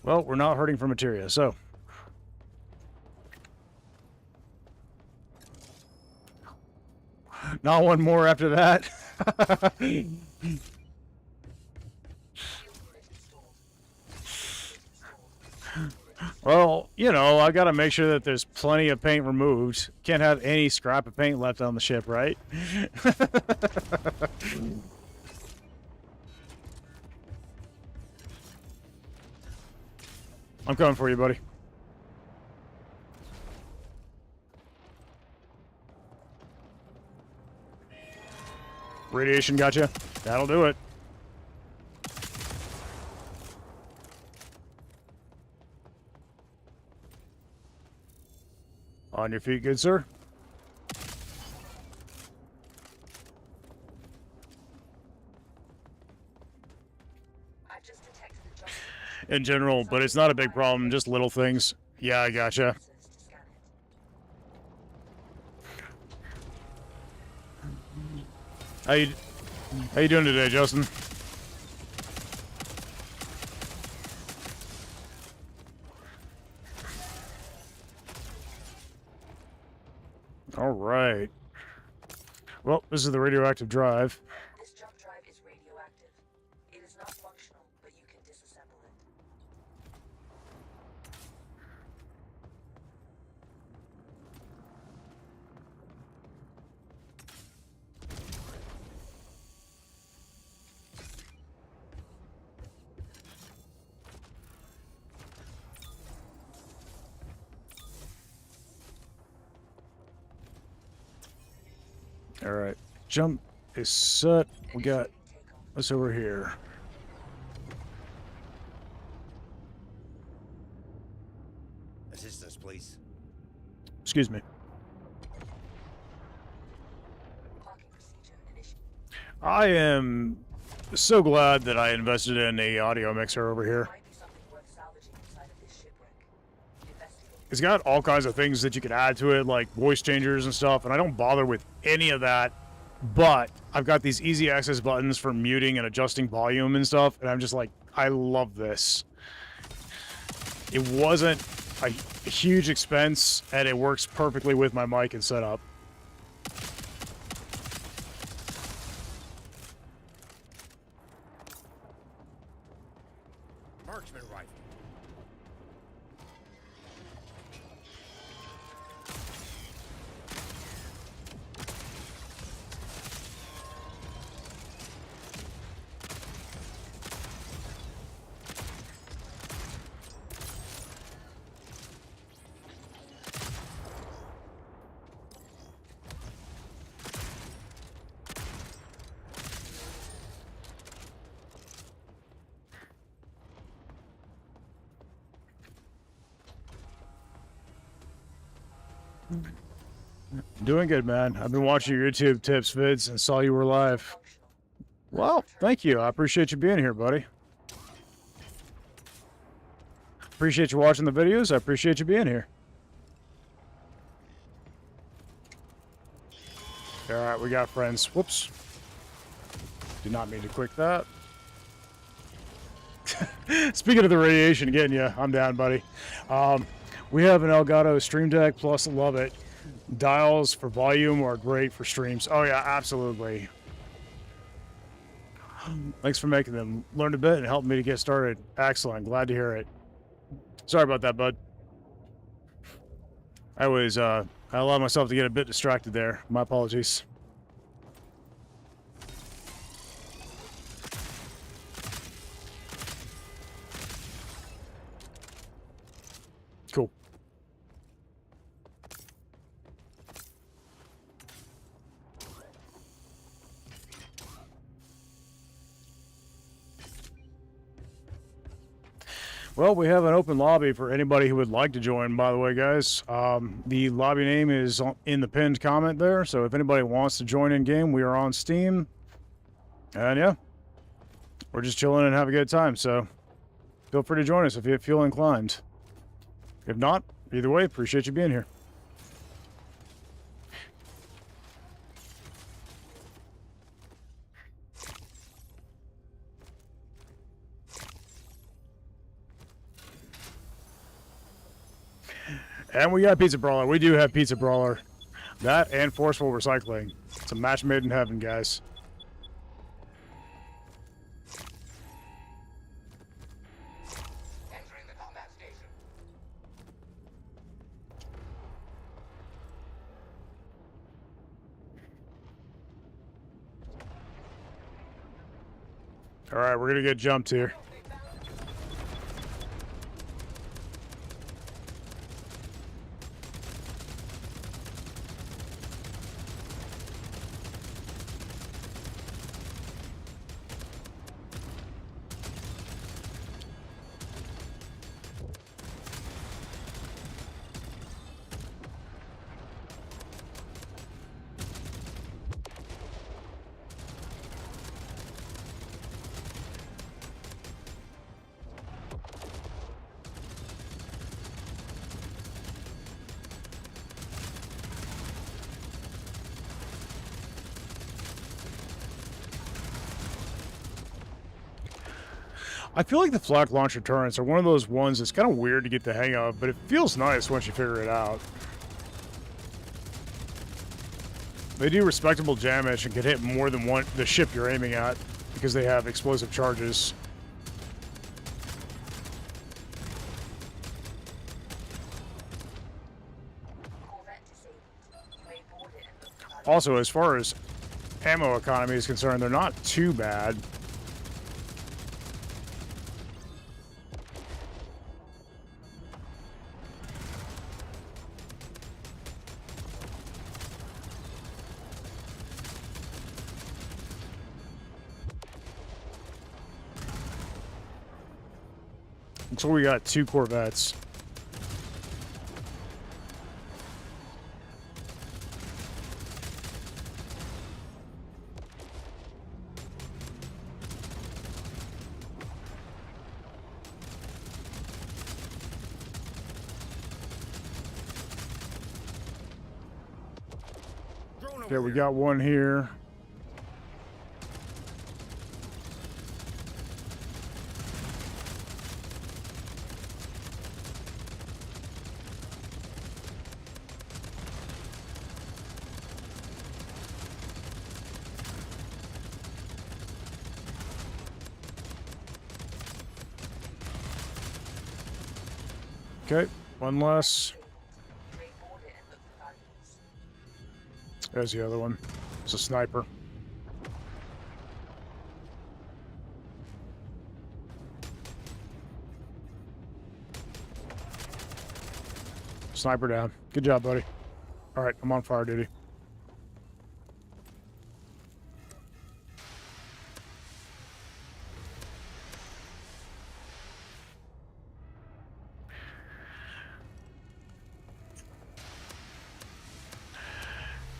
A: Well, we're not hurting for materia, so... Not one more after that. Well, you know, I gotta make sure that there's plenty of paint removed. Can't have any scrap of paint left on the ship, right? I'm coming for you, buddy. Radiation gotcha. That'll do it. On your feet, good sir. In general, but it's not a big problem, just little things. Yeah, I gotcha. How you doing today, Justin? All right. Well, this is the radioactive drive.
B: This jump drive is radioactive. It is not functional, but you can disassemble it.
A: All right, jump is set. We got this over here.
E: Assistance, please.
A: Excuse me.
B: Parking procedure initiated.
A: I am so glad that I invested in a audio mixer over here.
B: Might be something worth salvaging inside of this shipwreck. Investigate.
A: It's got all kinds of things that you could add to it, like voice changers and stuff, and I don't bother with any of that. But I've got these easy access buttons for muting and adjusting volume and stuff, and I'm just like, I love this. It wasn't a huge expense, and it works perfectly with my mic and setup.
E: Marksman rifle.
A: Doing good, man. I've been watching your YouTube tips vids and saw you were live. Well, thank you. I appreciate you being here, buddy. Appreciate you watching the videos. I appreciate you being here. All right, we got friends. Whoops. Did not mean to click that. Speaking of the radiation getting you, I'm down, buddy. We have an Elgato Stream Deck Plus, love it. Dials for volume are great for streams. Oh yeah, absolutely. Thanks for making them. Learned a bit and helped me to get started. Excellent. Glad to hear it. Sorry about that, bud. I allowed myself to get a bit distracted there. My apologies. Cool. Well, we have an open lobby for anybody who would like to join, by the way, guys. The lobby name is in the pinned comment there, so if anybody wants to join in game, we are on Steam. And yeah, we're just chilling and have a good time, so feel free to join us if you feel inclined. If not, either way, appreciate you being here. And we got Pizza Brawler. We do have Pizza Brawler. That and Forceful Recycling. It's a match made in heaven, guys.
C: Entering the combat station.
A: All right, we're going to get jumped here. I feel like the flak launcher turrets are one of those ones that's kind of weird to get the hang of, but it feels nice once you figure it out. They do respectable damage and can hit more than the ship you're aiming at because they have explosive charges. Also, as far as ammo economy is concerned, they're not too bad. So we got 2 Corvettes.
E: Drone over
A: Okay, we
E: there.
A: got one here. Okay, one less.
B: Reboard it and look for values.
A: There's the other one. It's a sniper. Sniper down. Good job, buddy. All right, I'm on fire duty.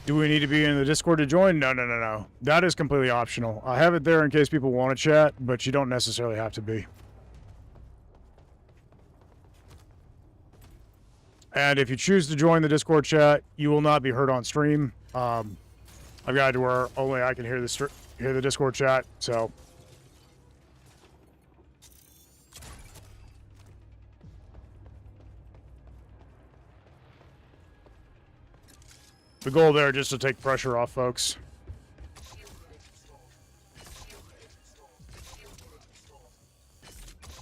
A: Do we need to be in the Discord to join? No, no, no, no. That is completely optional. I have it there in case people want to chat, but you don't necessarily have to be. And if you choose to join the Discord chat, you will not be heard on stream. I've got it to where only I can hear the Discord chat, so... The goal there just to take pressure off folks.
B: Shield unit installed. Shield unit installed. Shield unit installed.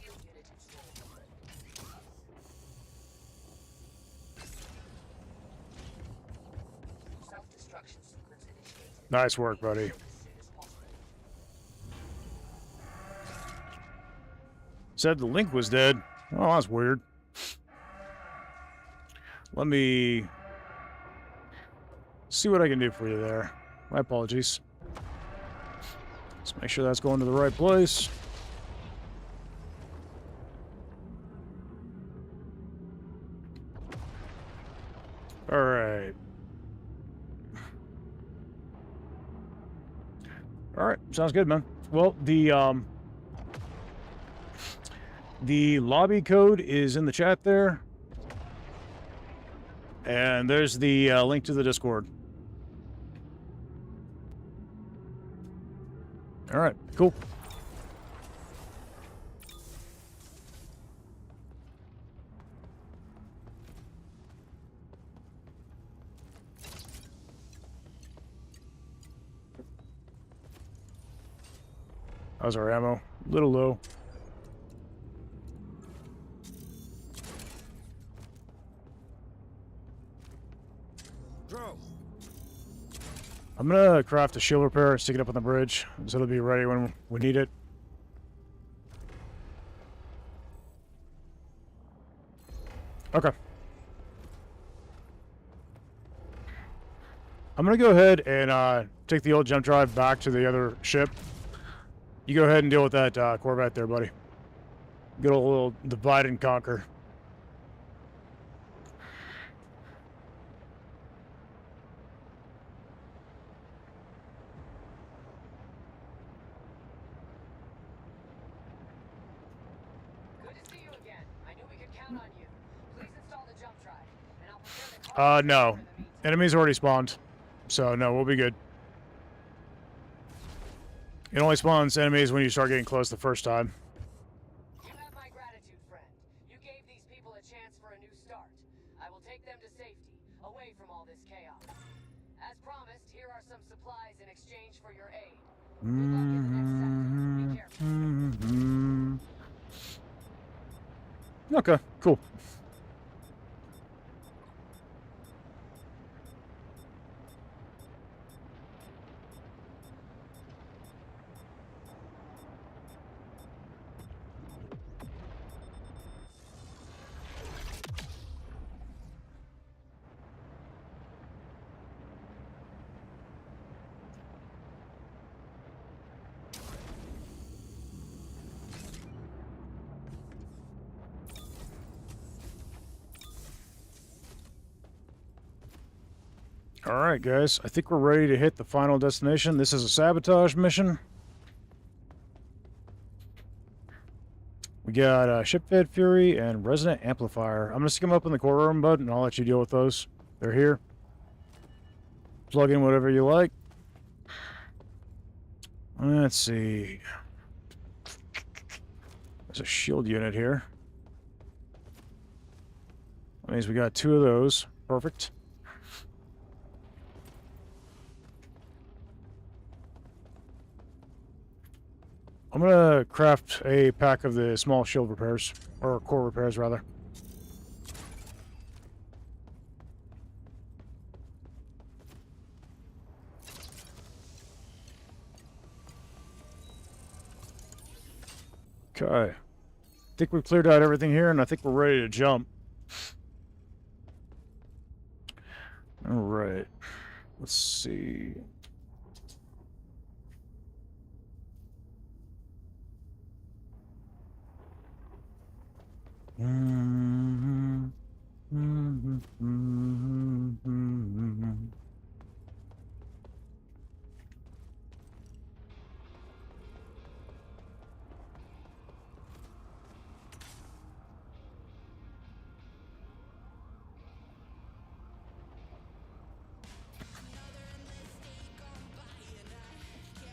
B: Shield unit installed. Self-destruction sequence initiated.
A: Nice work, buddy.
B: As soon as possible.
A: Said the link was dead. Oh, that's weird. Let me see what I can do for you there. My apologies. Let's make sure that's going to the right place. All right. All right, sounds good, man. Well, the lobby code is in the chat there. And there's the link to the Discord. All right, cool. How's our ammo? A little low.
E: Drone.
A: I'm gonna craft a shield repair, stick it up on the bridge, so it'll be ready when we need it. Okay. I'm gonna go ahead and take the old jump drive back to the other ship. You go ahead and deal with that Corvette there, buddy. Good old little divide and conquer.
D: Good to see you again. I knew we could count on you. Please install the jump drive, and I'll prepare the
A: No.
D: in the meantime.
A: Enemies already spawned. So, no, we'll be good. It only spawns enemies when you start getting close the first time.
D: You have my gratitude, friend. You gave these people a chance for a new start. I will take them to safety, away from all this chaos. As promised, here are some supplies in exchange for your aid. Good luck in the next sector. Be careful.
A: Okay, cool. All right, guys. I think we're ready to hit the final destination. This is a sabotage mission. We got Ship-Fed Fury and Resonant Amplifier. I'm going to stick them up in the core room, bud, and I'll let you deal with those. They're here. Plug in whatever you like. Let's see. There's a shield unit here. That means we got 2 of those. Perfect. I'm gonna craft a pack of the small shield repairs, or core repairs, rather. Okay. I think we've cleared out everything here, and I think we're ready to jump. All right. Let's see.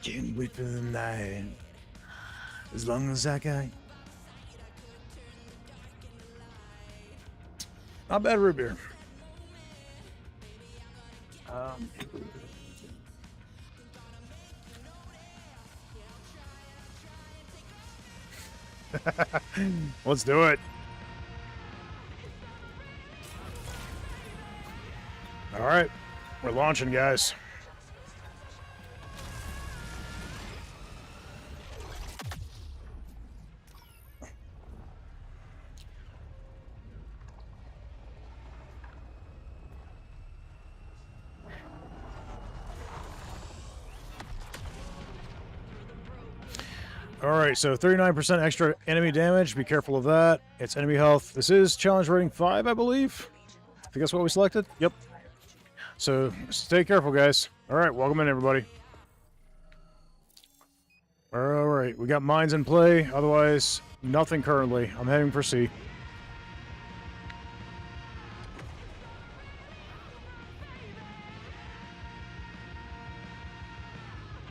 A: Can't wait for the night. As long as I got. Not bad root beer. Let's do it. All right, we're launching, guys. Alright, so 39% extra enemy damage. Be careful of that. It's enemy health. This is challenge rating 5, I believe. I think that's what we selected. Yep. So, stay careful, guys. Alright, welcome in, everybody. Alright, we got mines in play. Otherwise, nothing currently. I'm heading for C.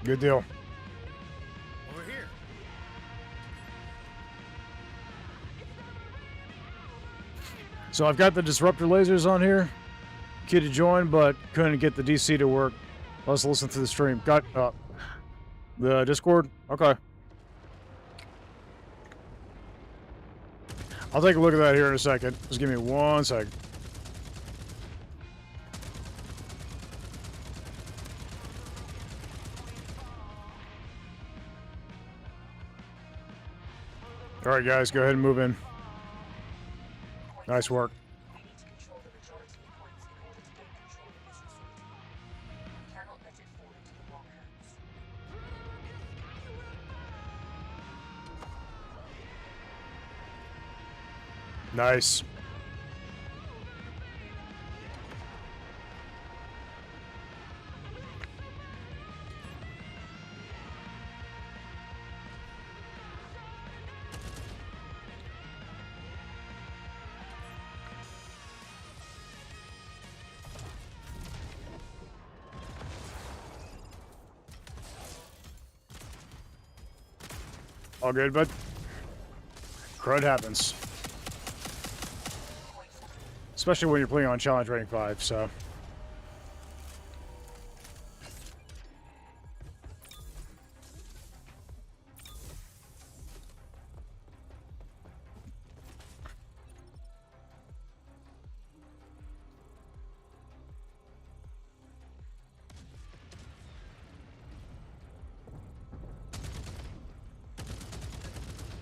A: Good deal.
E: Over here.
A: So I've got the disruptor lasers on here. Key to join, but couldn't get the DC to work. Let's listen to the stream. Got the Discord? Okay. I'll take a look at that here in a second. Just give me 1 second. All right, guys, go ahead and move in. Nice work.
B: We need to control the majority of points in order to gain control of this resource. We cannot let it fall into the wrong hands.
A: Nice. All good, bud. Crud happens. Especially when you're playing on challenge rating 5, so.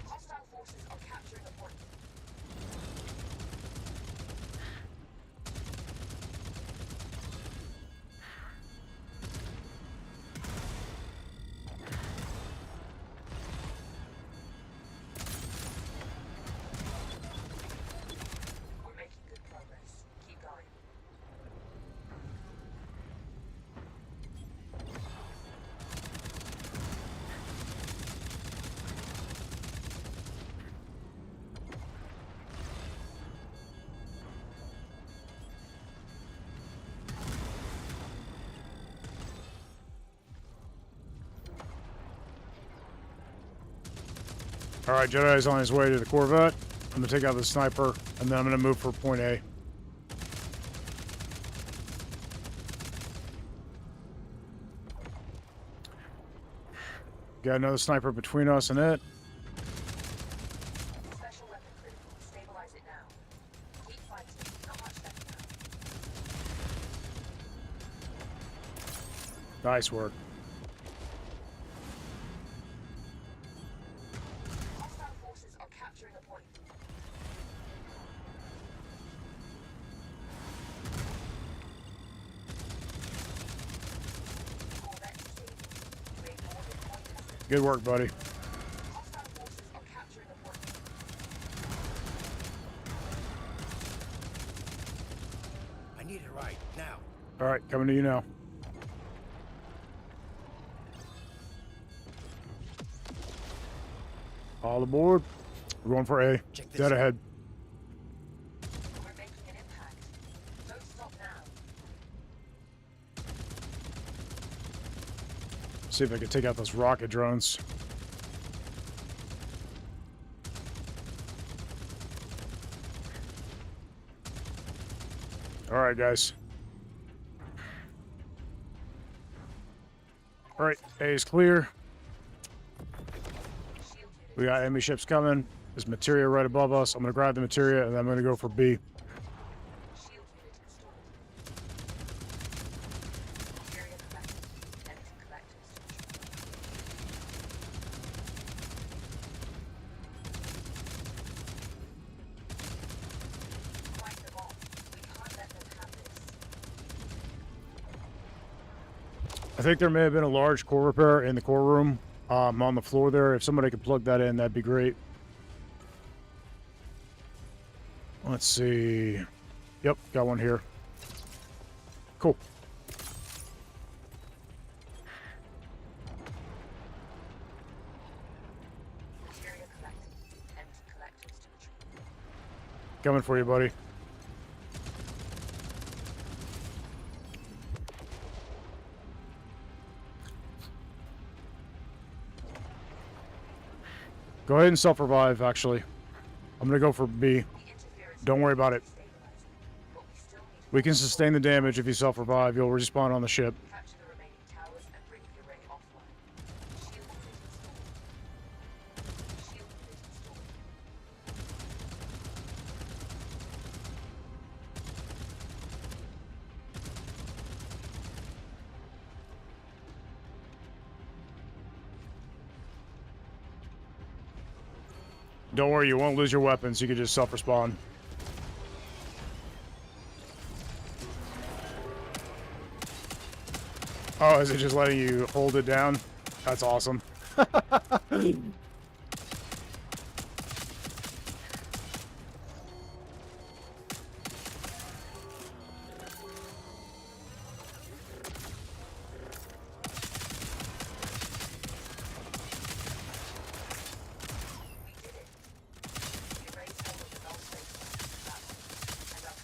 B: Hostile forces are capturing a point.
A: All right, Jedi's on his way to the Corvette. I'm gonna take out the sniper, and then I'm gonna move for point A. Got another sniper between us and it.
B: Special weapon critical. Stabilize it now. Keep fighting. Not much left now.
A: Nice work.
B: Hostile forces are capturing a point. Corvette disabled. You made more than point estimate.
A: Good work, buddy.
B: Hostile forces are capturing a point.
E: I need it right now.
A: All right, coming to you now. All aboard. We're going for A.
E: Check this
A: Dead
E: out.
A: ahead.
B: We're making an impact. Don't stop now.
A: See if I can take out those rocket drones. All right, guys. All right, A is clear.
B: Shield unit.
A: We got enemy ships coming. There's materia right above us. I'm gonna grab the materia and then I'm gonna go for B.
B: Shield unit installed. Area collected. Empty collectors. Fight them off. We can't let them have this.
A: I think there may have been a large core repair in the core room on the floor there. If somebody could plug that in, that'd be great. Let's see. Yep, got one here. Cool.
B: Area collected. Empty collectors to retreat.
A: Coming for you, buddy. Go ahead and self-revive, actually. I'm gonna go for B.
B: The interference
A: Don't worry about it.
B: stabilizing, but we still need
A: We can sustain the damage if you self-revive. You'll respawn on the ship.
B: to capture the remaining towers and bring the array offline. Shield unit installed. Shield unit installed.
A: Don't worry, you won't lose your weapons. You can just self-respawn. Oh, is it just letting you hold it down? That's awesome.
B: We did it. The array's held of the null space and our communications are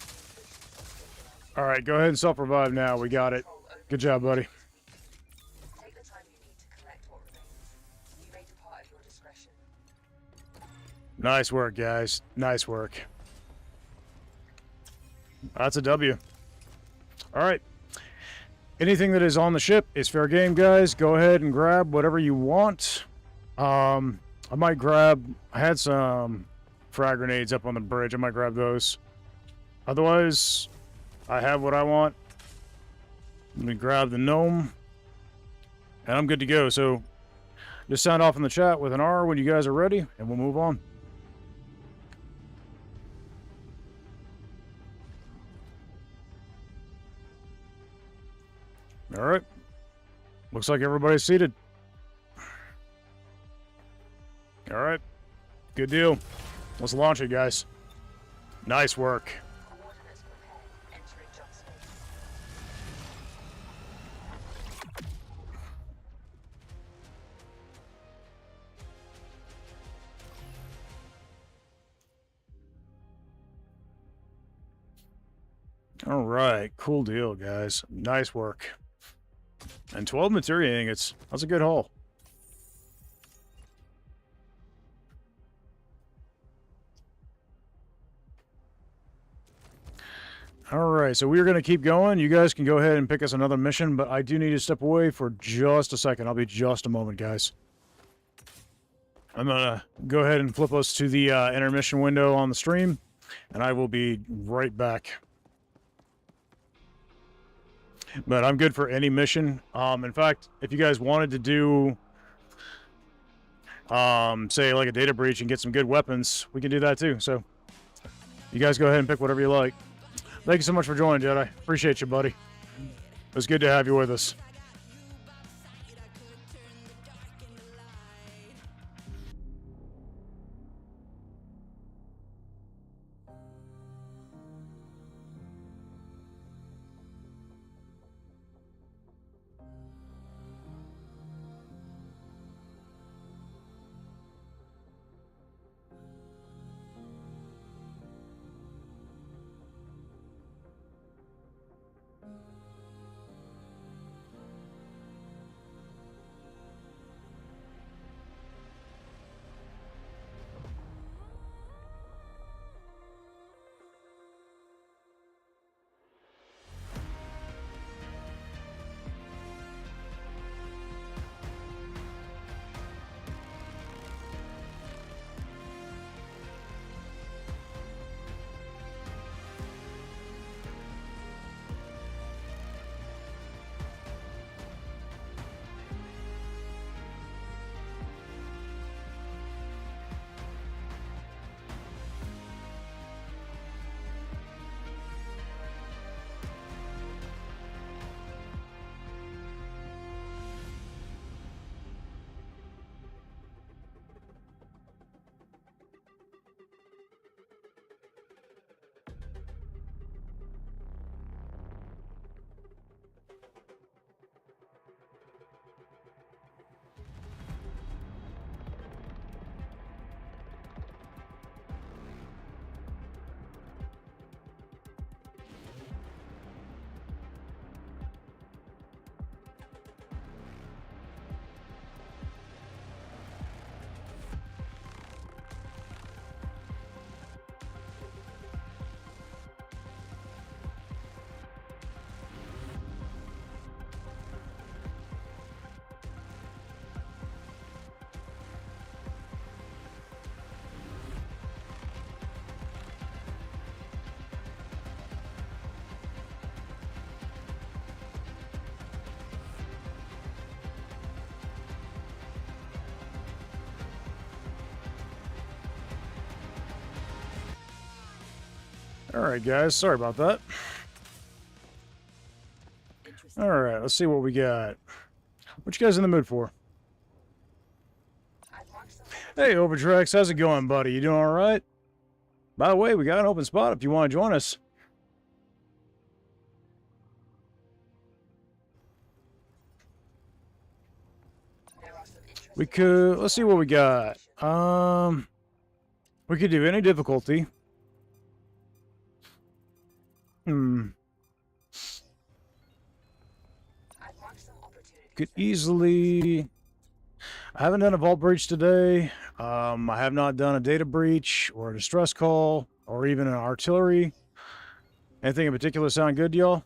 B: stabilized.
A: All right, go ahead and self-revive now. We got it.
B: Control over
A: Good job, buddy.
B: Take the time you need to collect what remains. You may depart at your discretion.
A: Nice work, guys. Nice work. That's a W. All right. Anything that is on the ship is fair game, guys. Go ahead and grab whatever you want. I might grab... I had some frag grenades up on the bridge. I might grab those. Otherwise, I have what I want. Let me grab the gnome. And I'm good to go. So, just sound off in the chat with an R when you guys are ready, and we'll move on. All right. Looks like everybody's seated. All right. Good deal. Let's launch it, guys. Nice work.
B: Coordinates prepared. Entering jump space.
A: All right. Cool deal, guys. Nice work. And 12 materia ingots. That's a good haul. All right, so we're going to keep going. You guys can go ahead and pick us another mission, but I do need to step away for just a second. I'll be just a moment, guys. I'm going to go ahead and flip us to the intermission window on the stream, and I will be right back. But I'm good for any mission. In fact, if you guys wanted to do, say, like a data breach and get some good weapons, we can do that too. So you guys go ahead and pick whatever you like. Thank you so much for joining, Jedi. Appreciate you, buddy. It was good to have you with us. All right, guys. Sorry about that. All right, let's see what we got. What you guys in the mood for? Hey, Overtrax. How's it going, buddy? You doing all right? By the way, we got an open spot if you want to join us. We could... Let's see what we got. We could do any difficulty. Could easily... I haven't done a vault breach today. I have not done a data breach or a distress call or even an artillery. Anything in particular sound good to y'all?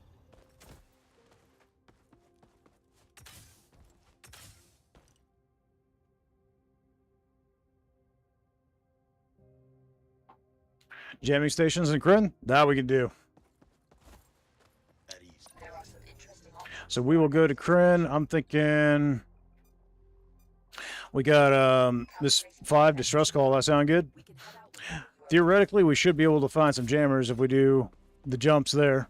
A: Jamming stations in Kryn? That we can do. So we will go to Kryn. I'm thinking we got this 5 distress call. That sound good? Theoretically, we should be able to find some jammers if we do the jumps there.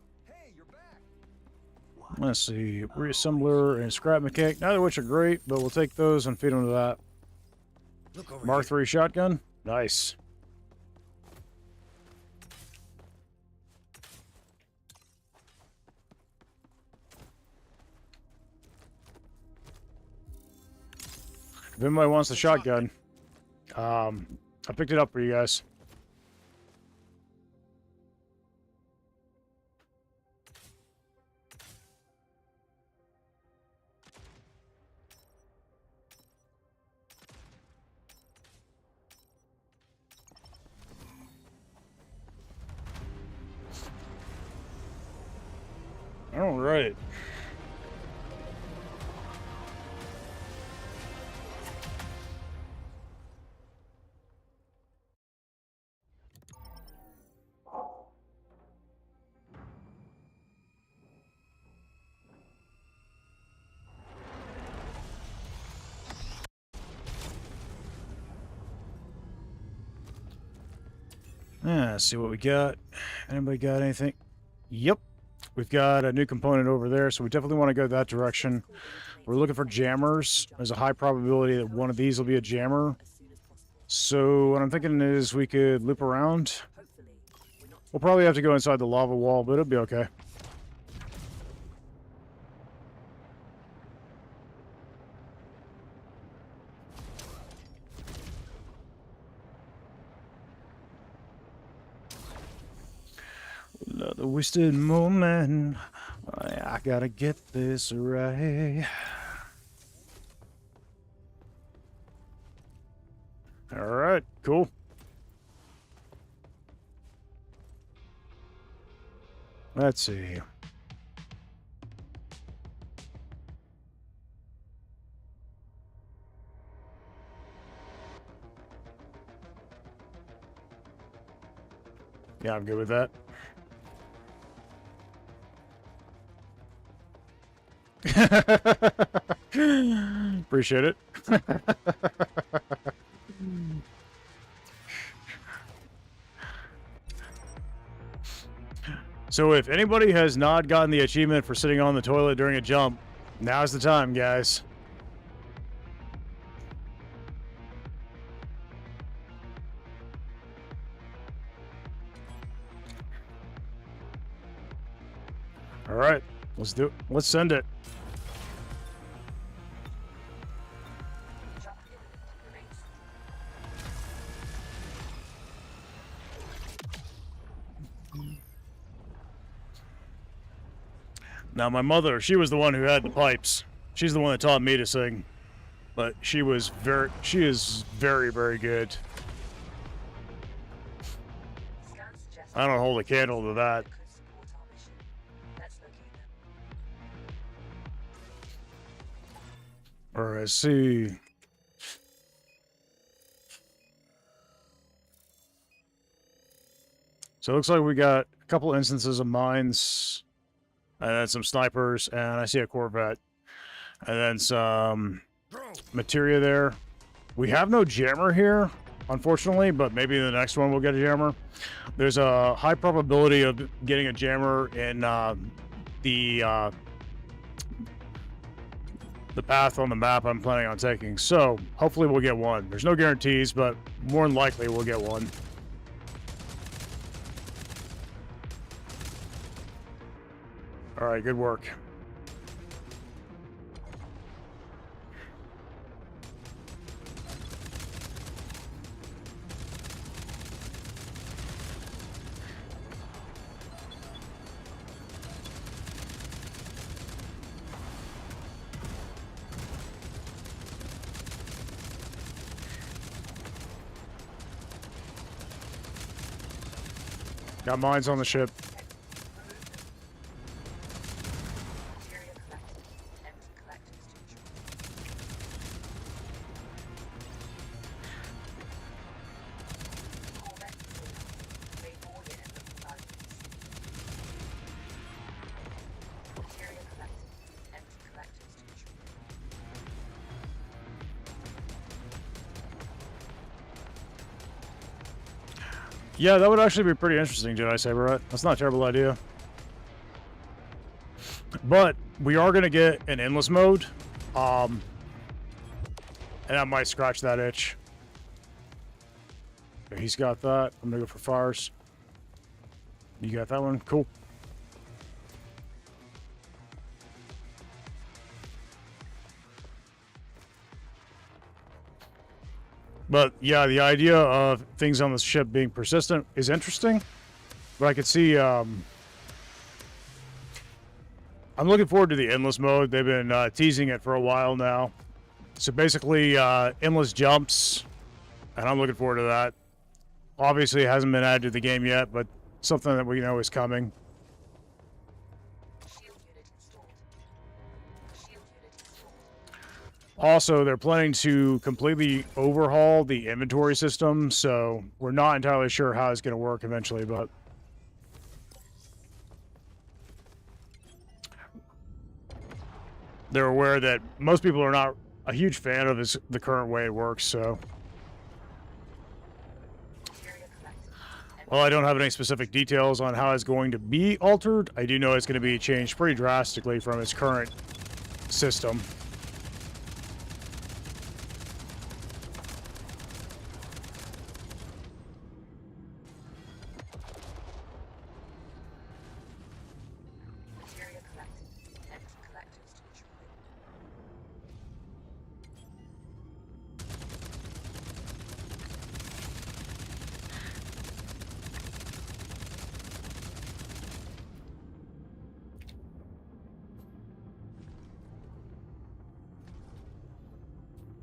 A: Let's see. Reassembler and scrap mechanic. Neither of which are great, but we'll take those and feed them to that. Mark III shotgun. Nice. If anybody wants the shotgun, I picked it up for you guys. All right. Yeah, let's see what we got. Anybody got anything? Yep. We've got a new component over there, so we definitely want to go that direction. We're looking for jammers. There's a high probability that one of these will be a jammer. So what I'm thinking is we could loop around. We'll probably have to go inside the lava wall, but it'll be okay. Another wasted moment. I gotta get this right. All right, cool. Let's see. Yeah, I'm good with that. Appreciate it. So if anybody has not gotten the achievement for sitting on the toilet during a jump, now's the time, guys. All right, let's do it. Let's send it. Now, my mother, she was the one who had the pipes. She's the one that taught me to sing. But she is very, very good. I don't hold a candle to that. All right, let's see. So it looks like we got a couple instances of mines. And then some snipers, and I see a Corvette. And then some materia there. We have no jammer here, unfortunately, but maybe the next one we'll get a jammer. There's a high probability of getting a jammer in the path on the map I'm planning on taking. So hopefully we'll get one. There's no guarantees, but more than likely we'll get one. All right, good work. Got mines on the ship. Yeah, that would actually be pretty interesting, Jedi Saberite. That's not a terrible idea. But we are going to get an endless mode. And that might scratch that itch. Okay, he's got that. I'm going to go for fires. You got that one? Cool. But yeah, the idea of things on the ship being persistent is interesting. But I could see, I'm looking forward to the endless mode. They've been teasing it for a while now. So basically, endless jumps, and I'm looking forward to that. Obviously, it hasn't been added to the game yet, but something that we know is coming.
B: Shield unit
A: Also, they're planning to completely overhaul the inventory system, so we're not entirely sure how it's going to work eventually, but they're aware that most people are not a huge fan of the current way it works, so. Well, I don't have any specific details on how it's going to be altered. I do know it's going to be changed pretty drastically from its current system.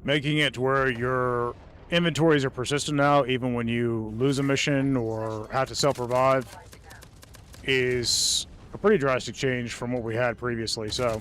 A: Making it to where your inventories are persistent now, even when you lose a mission or have to self-revive, is a pretty drastic change from what we had previously, so.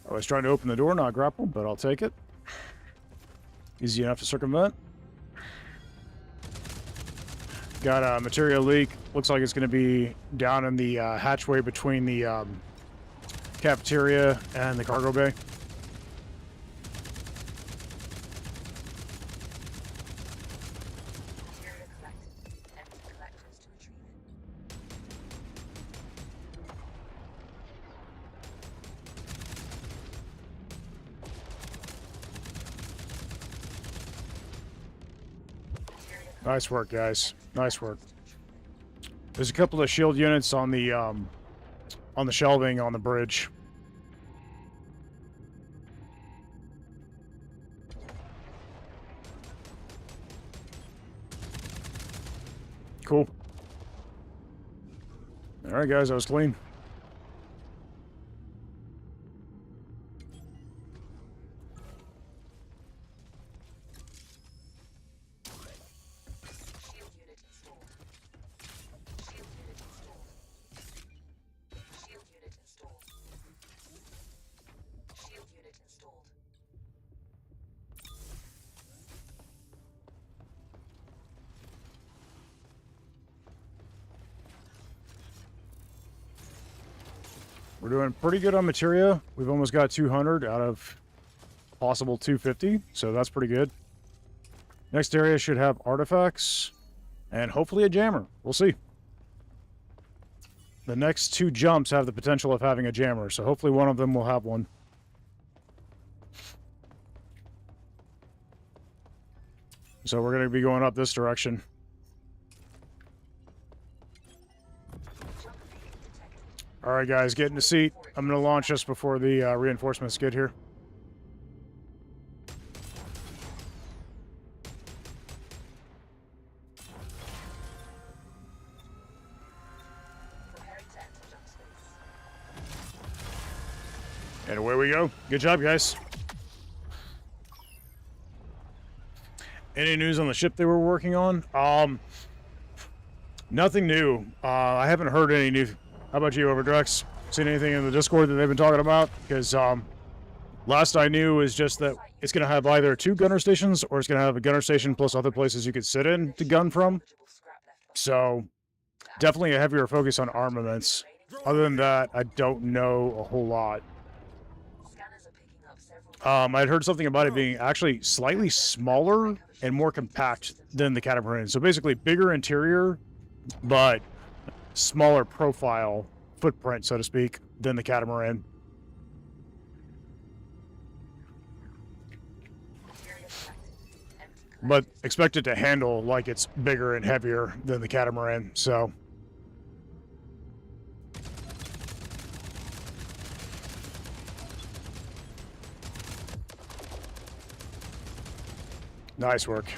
A: I was trying to open the door, not grapple, but I'll take it. Easy enough to circumvent. Got a material leak. Looks like it's going to be down in the hatchway between the cafeteria and the cargo bay. Nice work, guys. Nice work. There's a couple of shield units on the shelving on the bridge. Cool. All right, guys, that was clean. We're doing pretty good on materia. We've almost got 200 out of possible 250, so that's pretty good. Next area should have artifacts and hopefully a jammer. We'll see. The next two jumps have the potential of having a jammer, so hopefully one of them will have one. So we're going to be going up this direction. All right, guys, get in the seat. I'm going to launch just before the reinforcements get here. And away we go. Good job, guys. Any news on the ship they were working on? Nothing new. I haven't heard any new. How about you, Overdrex? Seen anything in the Discord that they've been talking about? Because last I knew is just that it's going to have either 2 gunner stations or it's going to have a gunner station plus other places you could sit in to gun from. So definitely a heavier focus on armaments. Other than that, I don't know a whole lot. I'd heard something about it being actually slightly smaller and more compact than the Catamaran. So basically bigger interior, but smaller profile footprint, so to speak, than the Catamaran. But expect it to handle like it's bigger and heavier than the Catamaran, so. Nice work.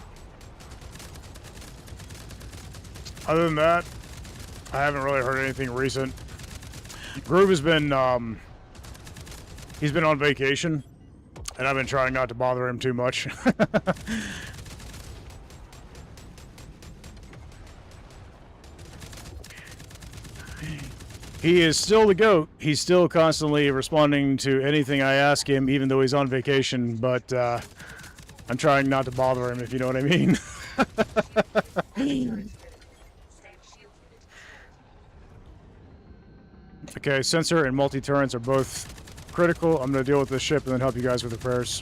A: Other than that, I haven't really heard anything recent. Groove has been he's been on vacation, and I've been trying not to bother him too much. He is still the GOAT. He's still constantly responding to anything I ask him, even though he's on vacation, but I'm trying not to bother him, if you know what I mean. Okay, sensor and multi-turrets are both critical. I'm going to deal with this ship and then help you guys with repairs.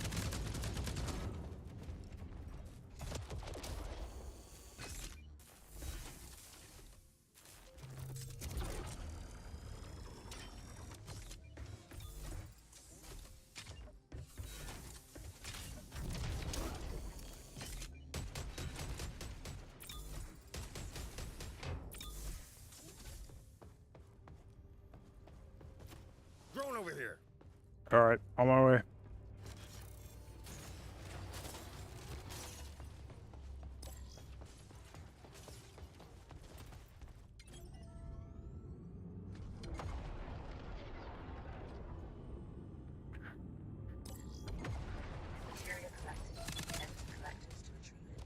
E: Drone over here.
A: All right, on my way.
B: Material collected. Empty collectors to retrieve it.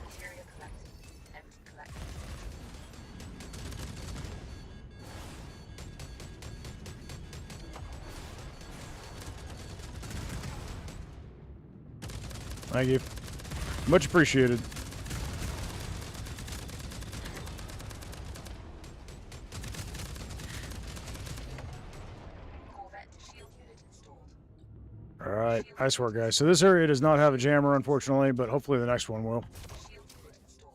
B: Material collected. Empty collectors to retrieve
A: Thank you. Much appreciated.
B: it. Corvette to shield unit installed.
A: All right, nice work, guys. So this area does not have a jammer, unfortunately, but hopefully the next one will.
B: Shield unit installed.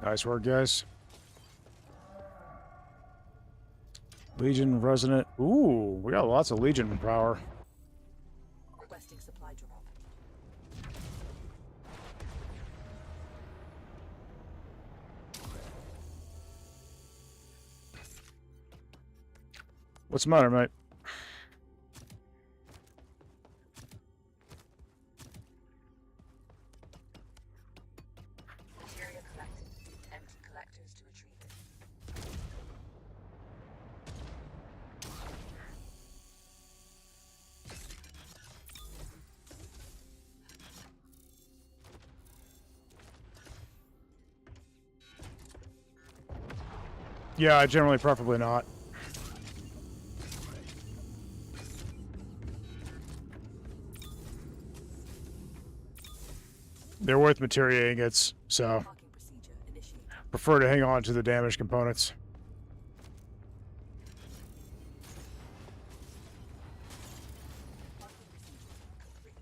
A: Nice work, guys. Legion Resonant. Ooh, we got lots of Legion power.
B: Requesting supply drop.
A: What's the matter, mate?
B: Material collected. Empty collectors to retrieve it.
A: Yeah, generally, preferably not. They're worth materia ingots, so
B: Parking procedure initiated.
A: prefer to hang on to the damaged components.
B: Parking procedure complete.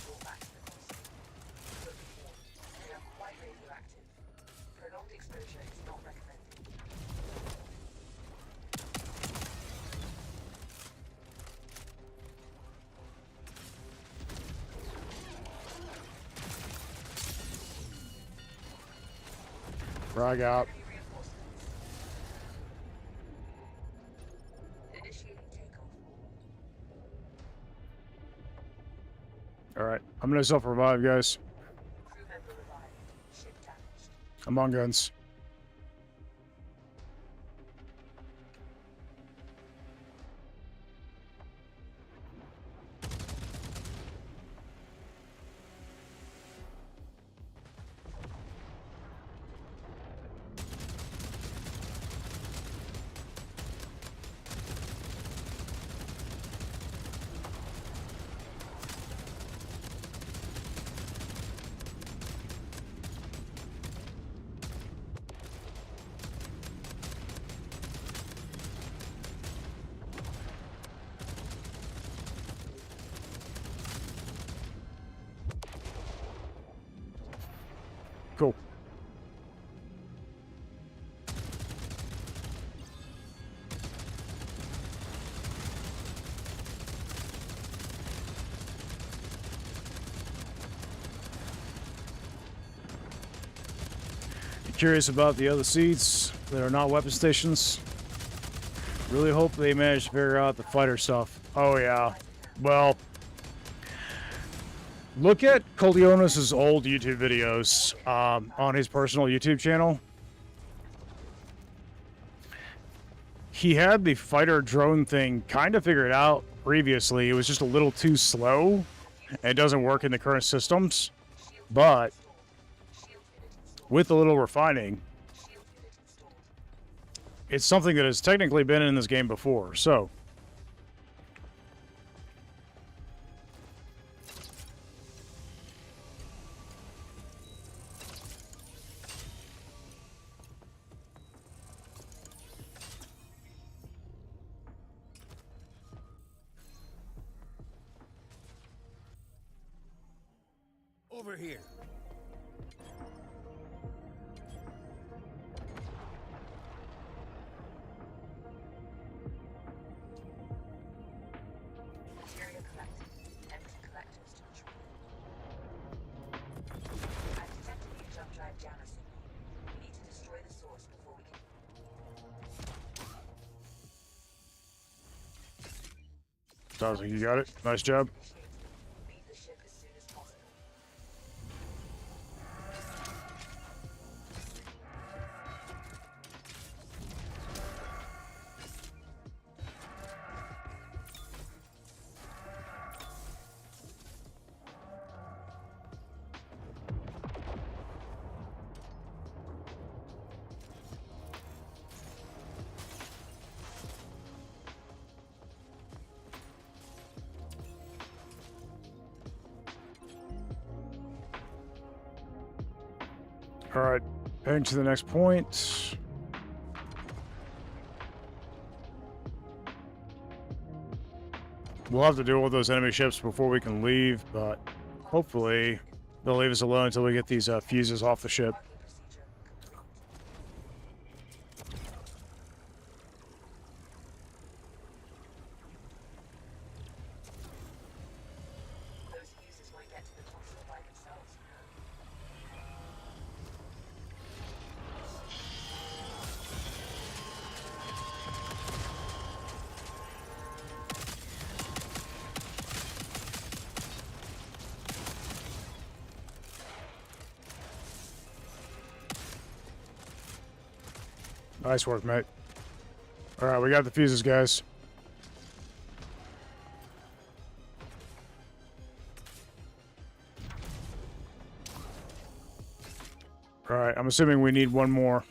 B: Brought back to the console. But before, they are quite radioactive. Prolonged exposure is not recommended.
A: Frag out.
B: Enemy reinforcements. Initiating takeoff.
A: All right, I'm gonna self-revive, guys.
B: Crew member revived. Ship damaged.
A: I'm on guns. curious about the other seats that are not weapon stations. Really hope they manage to figure out the fighter stuff. Oh yeah. Well, look at Coldionis' old YouTube videos on his personal YouTube channel. He had the fighter drone thing kind of figured out previously. It was just a little too slow. And it doesn't work in the current systems. But with a little refining, it's something that has technically been in this game before. So
E: Over here.
B: Material collected. Empty collectors to control. I've detected new jump drive jammer signal. We need to destroy the source before we can.
A: sounds like you got it. Nice job.
B: Leave the ship as soon as possible.
A: All right, heading to the next point. We'll have to deal with those enemy ships before we can leave, but hopefully they'll leave us alone until we get these fuses off the ship.
B: Procedure complete. Those fuses won't get to the console by themselves, you know.
A: Nice work, mate. All right, we got the fuses, guys. All right, I'm assuming we need one more.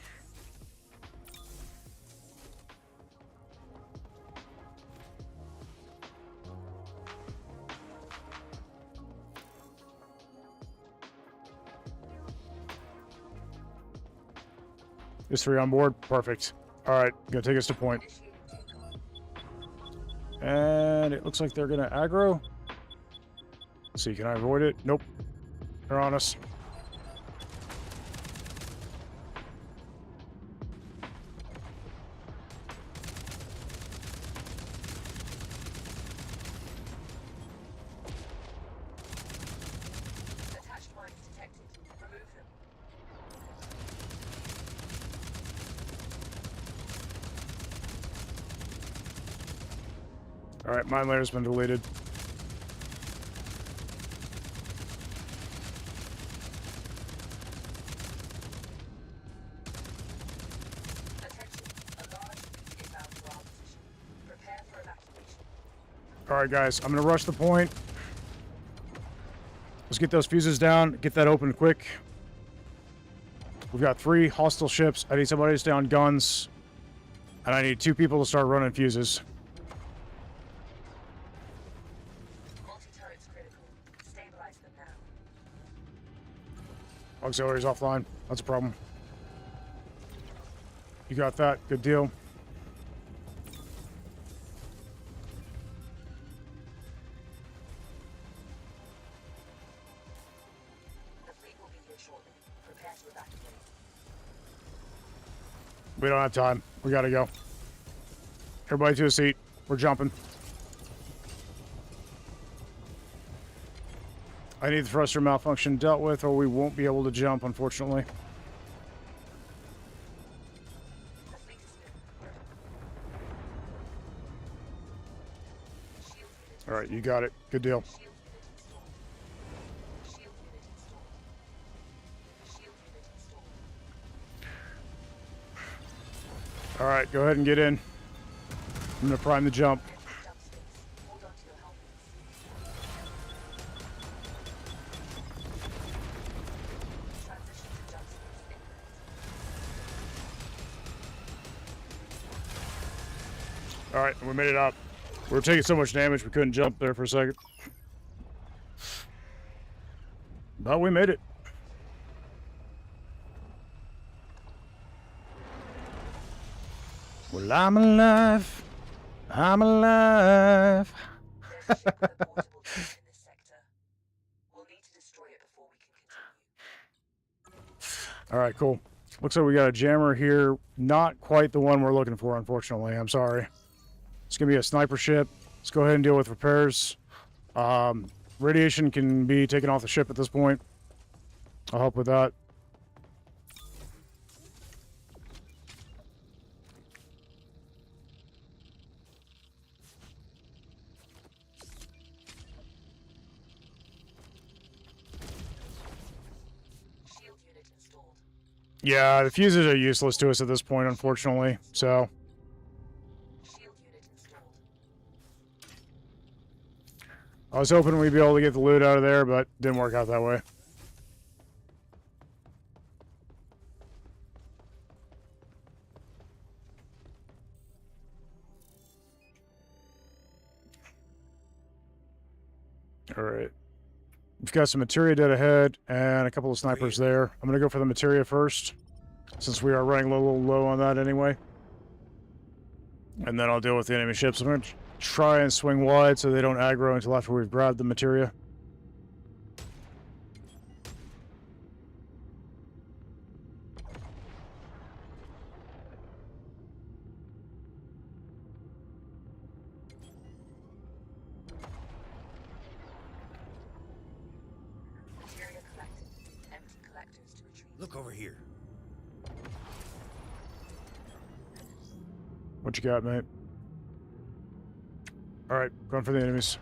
A: Is 3 on board? Perfect. All right, gonna take us to point. And it looks like they're gonna aggro. Let's see, can I avoid it? Nope. They're on us.
B: Attached mines detected. Remove them.
A: All right, mine layer's been deleted.
B: Attention. A large fleet is bound to our position. Prepare for evacuation.
A: All right, guys, I'm gonna rush the point. Let's get those fuses down. Get that open quick. We've got 3 hostile ships. I need somebody to stay on guns. And I need 2 people to start running fuses.
B: Multi-turrets critical. Stabilize them now.
A: Auxiliaries offline. That's a problem. You got that. Good deal.
B: The fleet will be here shortly. Prepare to evacuate.
A: We don't have time. We gotta go. Everybody to a seat. We're jumping. I need the thruster malfunction dealt with, or we won't be able to jump, unfortunately. All right, you got it. Good deal.
B: Shield unit installed. Shield unit installed. Shield unit installed.
A: All right, go ahead and get in. I'm gonna prime the jump.
B: Enter jump space. Hold on to your helmets. Transition to jump space imminent.
A: All right, we made it up. We were taking so much damage we couldn't jump there for a second. But we made it. Well, I'm alive. I'm alive.
B: There's a ship with a portable unit in this sector. We'll need to destroy it before we can continue.
A: All right, cool. Looks like we got a jammer here. Not quite the one we're looking for, unfortunately. I'm sorry. It's going to be a sniper ship. Let's go ahead and deal with repairs. Radiation can be taken off the ship at this point. I'll help with that.
B: Shield unit installed.
A: Yeah, the fuses are useless to us at this point, unfortunately. So,
B: Shield unit installed.
A: I was hoping we'd be able to get the loot out of there, but didn't work out that way. All right. We've got some materia dead ahead and a couple of snipers there. I'm going to go for the materia first, since we are running a little low on that anyway. And then I'll deal with the enemy ships. I'm going to try and swing wide so they don't aggro until after we've grabbed the materia.
B: Materia collected. Empty collectors to retrieve.
E: Look over here.
A: What you got, mate? All right, going for the enemies.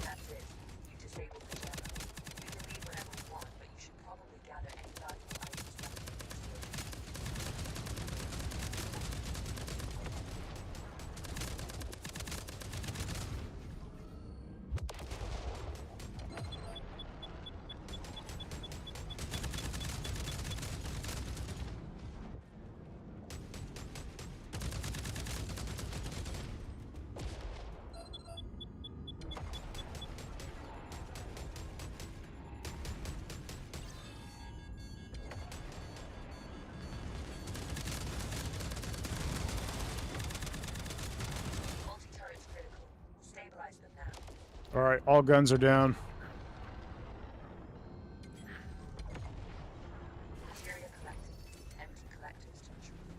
B: That's it. You disabled the jammer. You can leave whenever you want, but you should probably gather any valuable items left in the exterior. Multi-turrets critical. Stabilize them now.
A: All right, all guns are down.
B: Materia collected. Empty collectors to retrieve.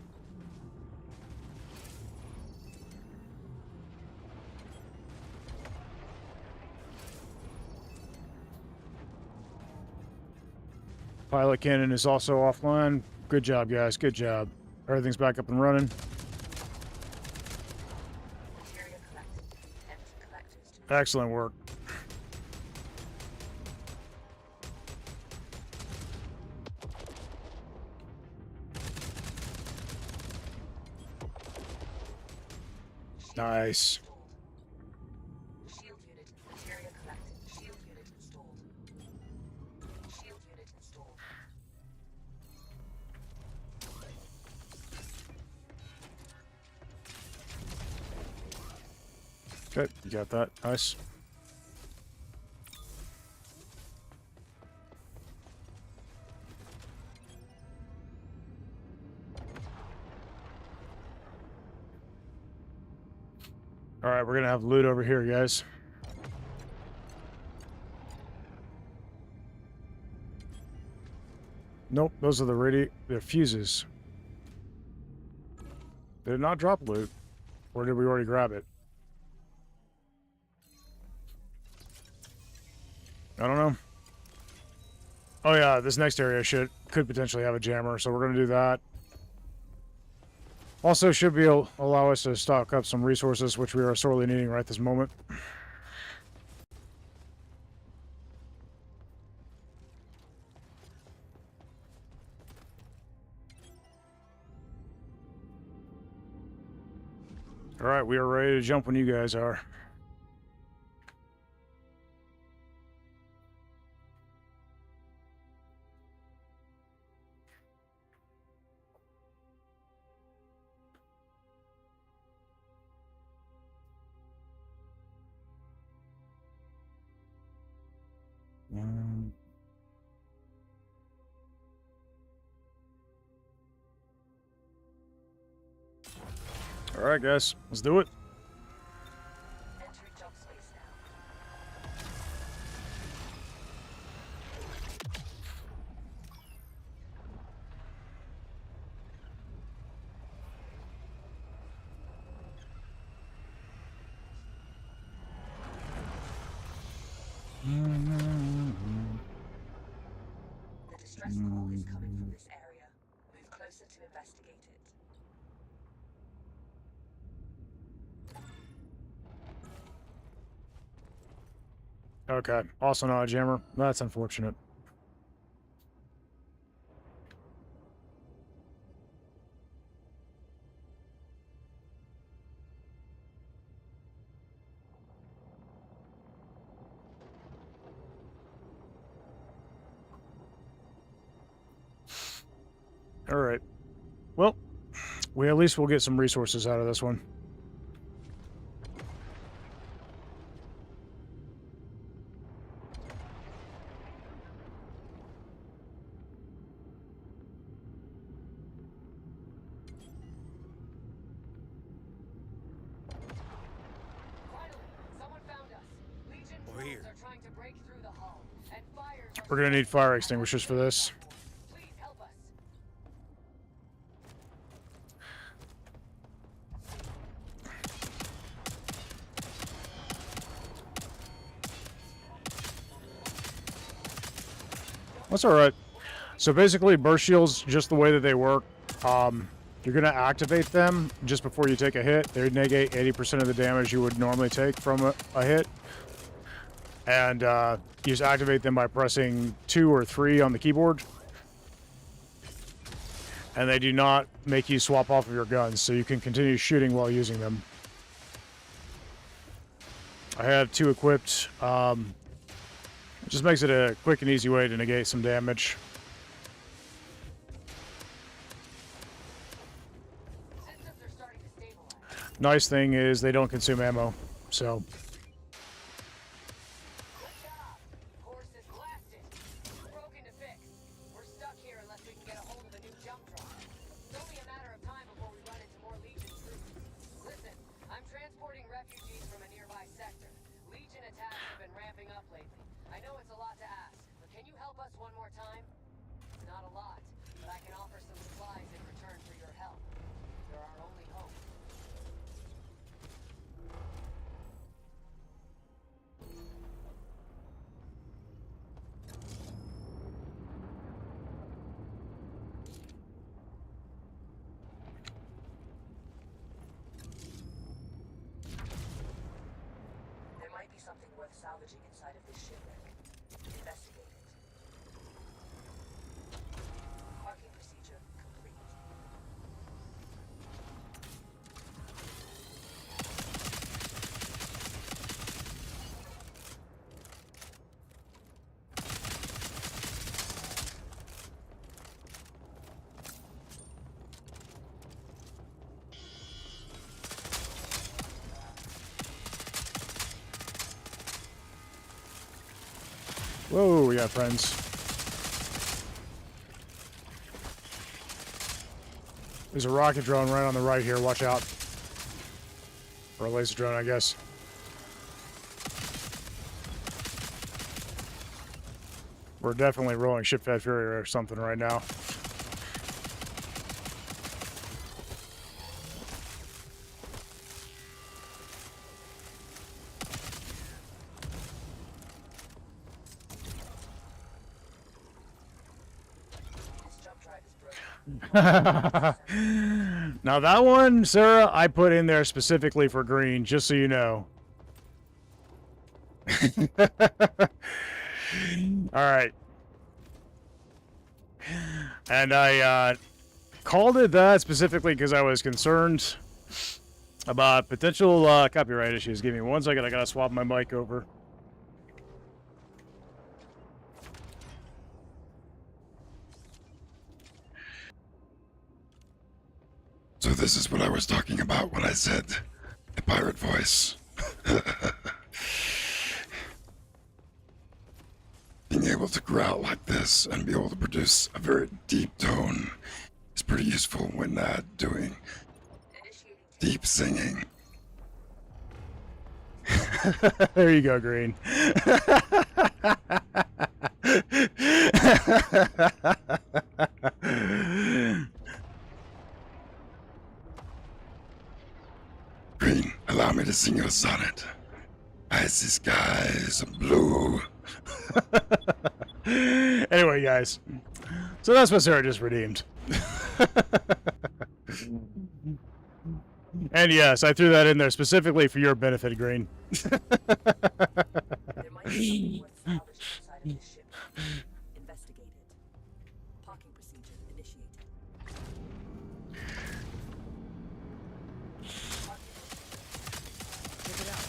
A: Pilot cannon is also offline. Good job, guys. Good job. Everything's back up and running.
B: Materia collected. Empty collectors to retrieve.
A: Excellent work. Nice.
B: Shield unit. Materia collected. Shield unit installed. Shield unit installed.
A: Okay, you got that. Nice. All right, we're gonna have loot over here, guys. Nope, those are the fuses. They did not drop loot. Or did we already grab it? I don't know. Oh yeah, this next area could potentially have a jammer, so we're gonna do that. Also, should be allow us to stock up some resources, which we are sorely needing right this moment. All right, we are ready to jump when you guys are. All right, guys, let's do it.
B: Entering jump space now. The distress call is coming from this area. Move closer to investigate it.
A: Okay, also not a jammer. That's unfortunate. All right. Well, we at least will get some resources out of this one.
D: Finally, someone found us. Legion
E: Over here.
D: drones are trying to break through the hull, and fires are
A: We're gonna need fire extinguishers for this.
D: Please help us.
A: That's all right. So basically, burst shields, just the way that they work, you're going to activate them just before you take a hit. They negate 80% of the damage you would normally take from a hit. And you just activate them by pressing 2 or 3 on the keyboard. And they do not make you swap off of your guns, so you can continue shooting while using them. I have 2 equipped. It just makes it a quick and easy way to negate some damage.
D: Systems are starting to stabilize.
A: Nice thing is they don't consume ammo, so
D: Good job. Course is blasted. Too broken to fix. We're stuck here unless we can get a hold of a new jump drive. It's only a matter of time before we run into more Legion troops. Listen, I'm transporting refugees from a nearby sector. Legion attacks have been ramping up lately. I know it's a lot to ask, but can you help us one more time? Not a lot, but I can offer some supplies in return for your help. You're our only hope.
B: There might be something worth salvaging inside of this shipwreck. Investigate it. Parking procedure complete.
A: whoa, we got friends. There's a rocket drone right on the right here. Watch out. Or a laser drone, I guess. We're definitely rolling ship-fed fury or something right now.
B: This jump drive is broken.
A: Now that one, Sarah, I put in there specifically for green, just so you know. Alright. And I called it that specifically because I was concerned about potential copyright issues. Give me 1 second, I gotta swap my mic over.
F: So this is what I was talking about when I said the pirate voice. Being able to growl like this and be able to produce a very deep tone is pretty useful when doing deep singing.
A: There you go, Green.
F: Green, allow me to sing you a sonnet. Icy skies of blue.
A: Anyway, guys. So that's what Sarah just redeemed. And yes, I threw that in there specifically for your benefit, Green.
B: There might be something worth salvaging inside of this ship. Investigate it. Parking procedure initiated. Check it out.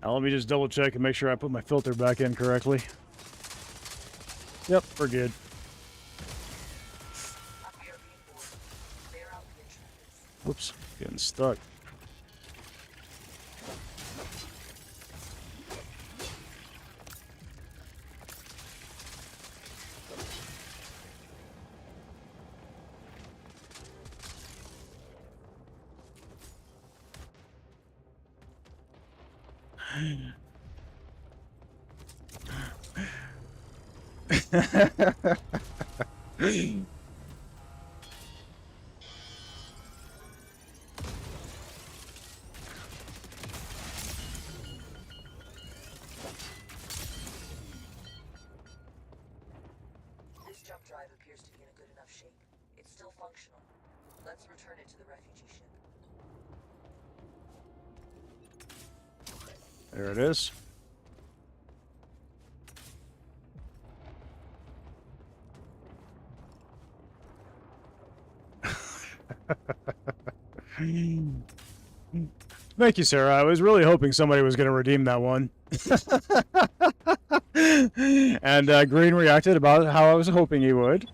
A: Now let me just double check and make sure I put my filter back in correctly. Yep, we're good. Whoops, getting stuck.
B: This jump drive appears to be in a good enough shape. It's still functional. Let's return it to the refugee ship.
A: There it is. Thank you, Sarah. I was really hoping somebody was going to redeem that one. And Green reacted about how I was hoping he would.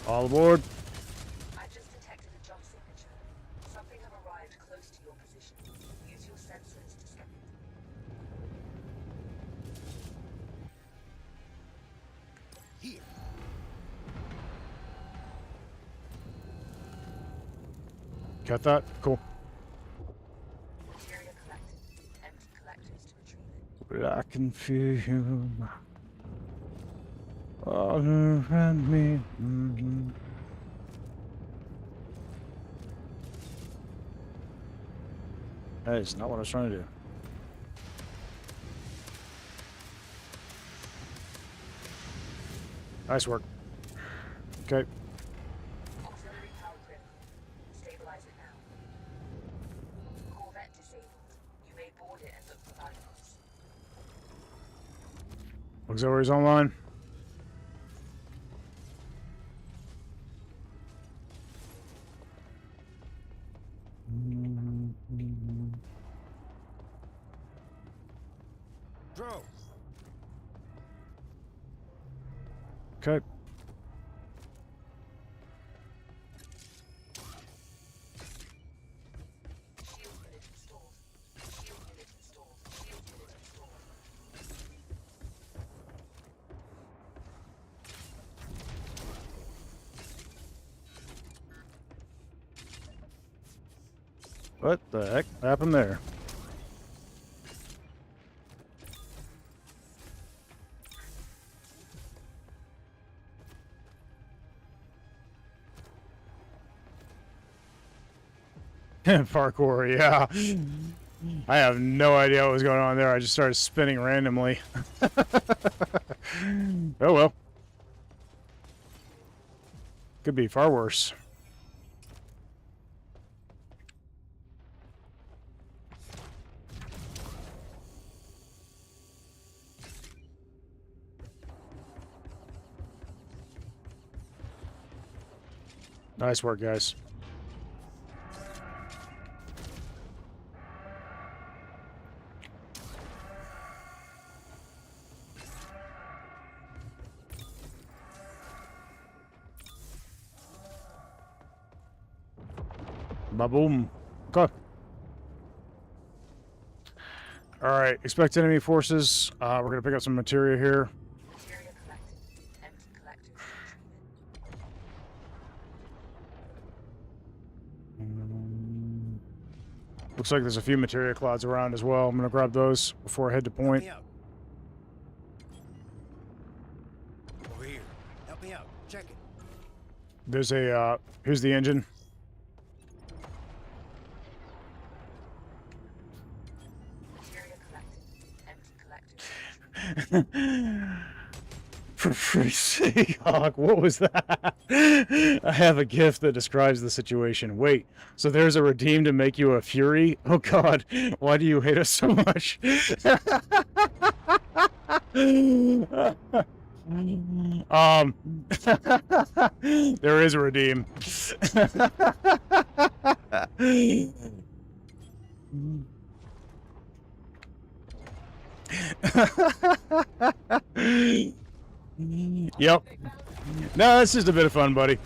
A: All aboard.
B: I just detected a jump signature. Something have arrived close to your position. Use your sensors to scan it.
E: Here.
A: Got that? Cool.
B: Material collected. Empty collectors to retrieve it.
A: But I can feel you all around me. That is not what I was trying to do. Nice work. Okay.
B: Auxiliary power critical. Stabilize it now. Corvette disabled. You may board it and look for valuables.
A: Auxiliaries online.
E: Throw.
A: Okay.
B: Shield unit installed. Shield unit installed. Shield unit installed.
A: What the heck happened there? Parkour, yeah. I have no idea what was going on there. I just started spinning randomly. Oh well. Could be far worse. Nice work, guys. Ba-boom. Okay. Alright, expect enemy forces. We're going to pick up some materia here.
B: Materia collected. Empty collectors retrieving.
A: Looks like there's a few materia clouds around as well. I'm going to grab those before I head to
E: Help
A: point.
E: me out. Over here. Help me out. Check it.
A: There's a, here's the engine.
B: Materia collected. Empty collectors.
A: For freak's sake, Hawk, what was that? I have a gift that describes the situation. Wait, so there's a redeem to make you a fury? Oh god, why do you hate us so much? There is a redeem. Yep. No, it's just a bit of fun, buddy.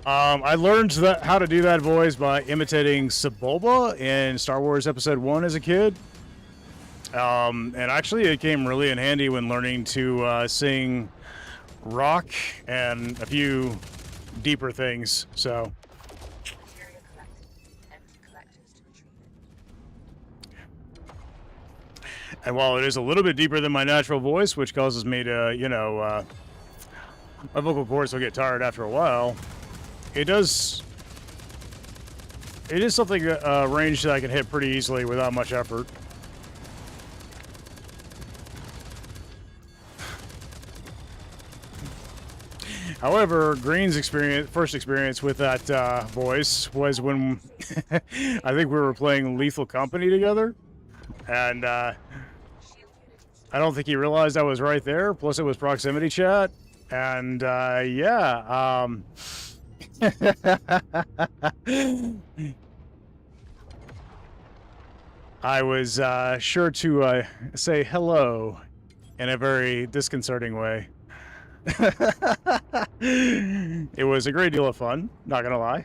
A: I learned how to do that voice by imitating Sebulba in Star Wars Episode 1 as a kid. And actually it came really in handy when learning to sing rock and a few deeper things, so...
B: Materia collected. Empty collectors to retrieve it.
A: And while it is a little bit deeper than my natural voice, which causes me to, you know, my vocal cords will get tired after a while, it is something that, range that I can hit pretty easily without much effort. However, Green's first experience with that voice was when I think we were playing Lethal Company together, and I don't think he realized I was right there. Plus, it was proximity chat, and yeah. I was sure to say hello in a very disconcerting way. It was a great deal of fun, not gonna lie.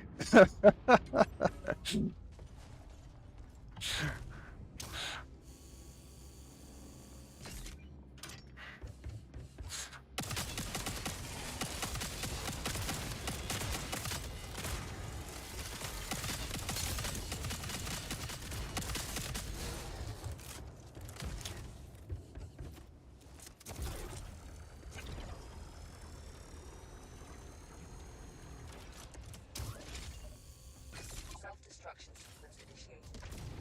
B: Self-destruction sequence initiated.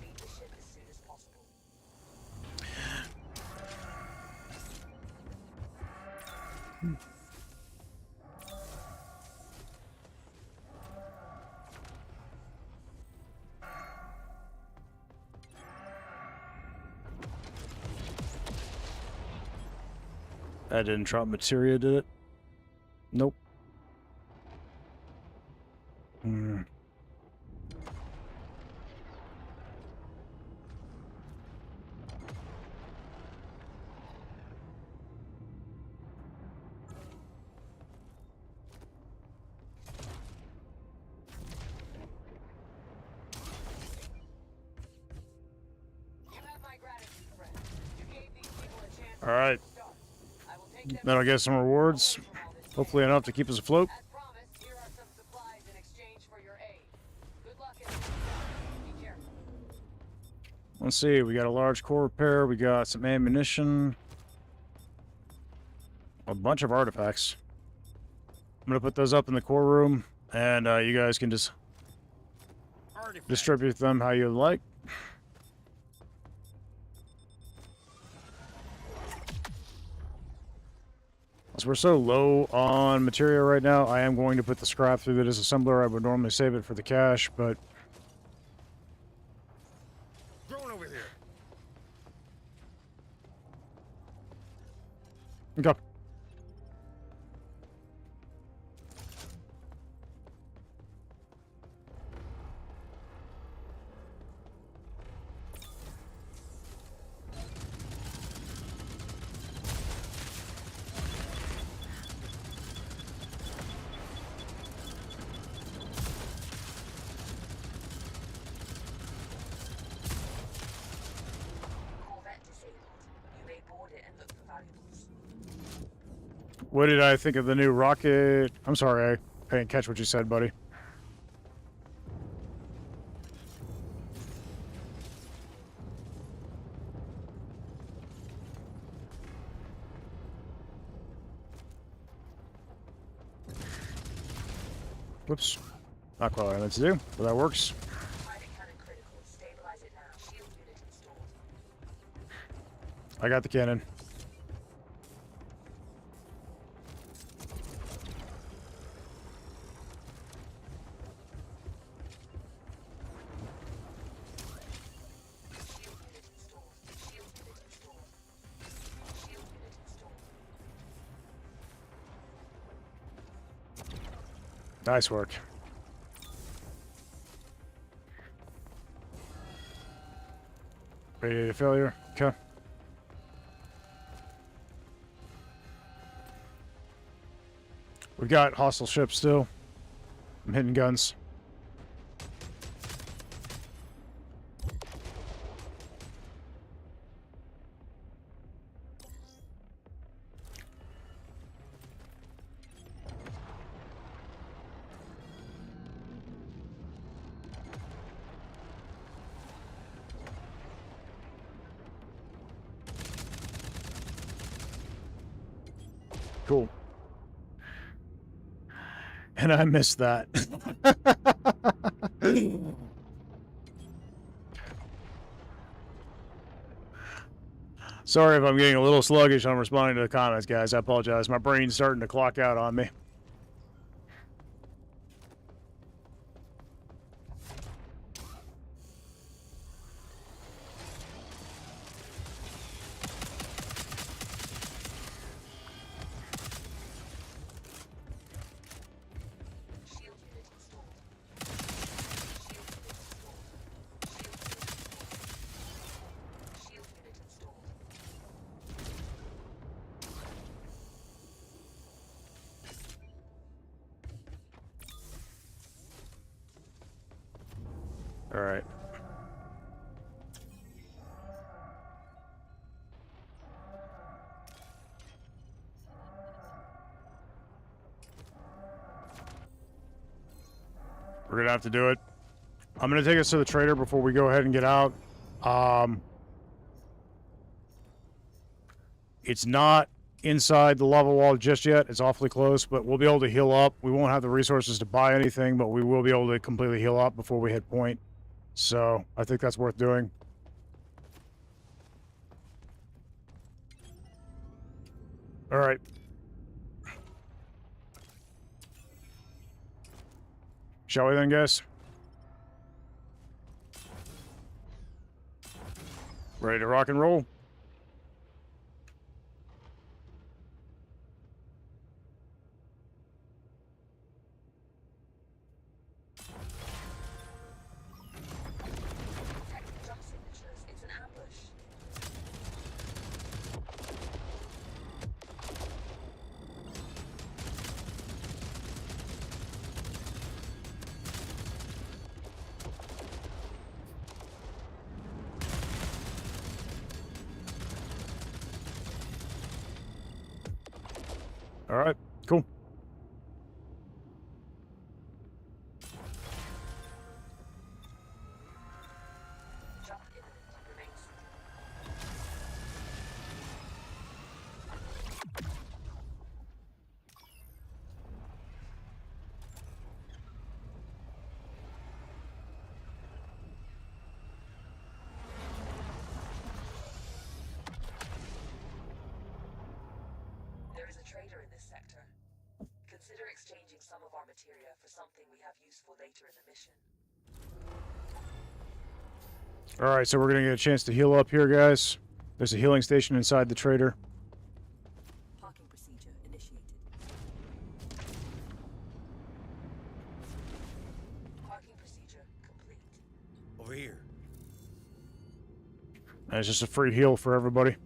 B: Leave the ship as soon as possible.
A: That didn't drop materia, did it? Nope. Hmm. right.
D: I will take them
A: Then I'll get some rewards.
D: from all this.
A: Hopefully enough to keep us afloat.
D: As promised, here are some supplies in exchange for your aid. Good luck and be careful.
A: Let's see. We got a large core repair. We got some ammunition. A bunch of artifacts. I'm going to put those up in the core room. And you guys can just
E: Artifact.
A: distribute them how you like. As we're so low on material right now, I am going to put the scrap through the disassembler. I would normally save it for the cache, but
E: Drone over here.
A: okay.
B: Corvette disabled. You may board it and look for valuables.
A: What did I think of the new rocket? I'm sorry, I didn't catch what you said, buddy. Whoops. Not quite what I meant to do, but that works.
B: Pilot cannon critical. Stabilize it now. Shield unit installed.
A: I got the cannon.
B: Shield unit installed. Shield unit installed. Shield unit installed.
A: Nice work. Radiator failure. Okay. We've got hostile ships still. I'm hitting guns. Cool. And I missed that. Sorry if I'm getting a little sluggish on responding to the comments, guys. I apologize. My brain's starting to clock out on me.
B: Shield unit installed. Shield unit installed. Shield unit installed.
A: All right. We're gonna have to do it. I'm gonna take us to the trader before we go ahead and get out. It's not inside the lava wall just yet. It's awfully close, but we'll be able to heal up. We won't have the resources to buy anything, but we will be able to completely heal up before we hit point. So I think that's worth doing. All right. Shall we then, guys? Ready to rock and roll?
B: Detecting jump signatures. It's an ambush.
A: All right, cool.
B: Jump imminent. Remain seated. There is a trader in this sector. Consider exchanging some of our materia for something we have useful later in the mission.
A: All right, so we're gonna get a chance to heal up here, guys. There's a healing station inside the trader.
B: Parking procedure initiated. Parking procedure complete.
E: Over here.
A: And it's just a free heal for everybody.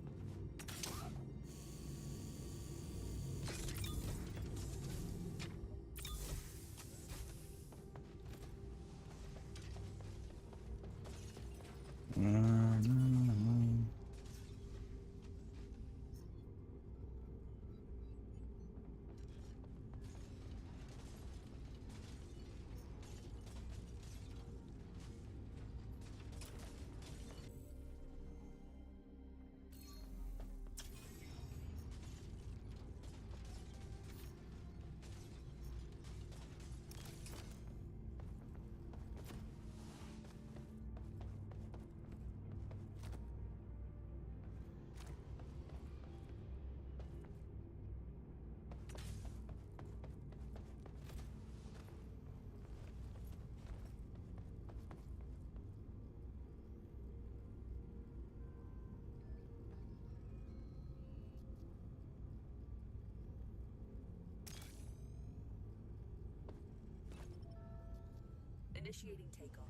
B: Initiating takeoff.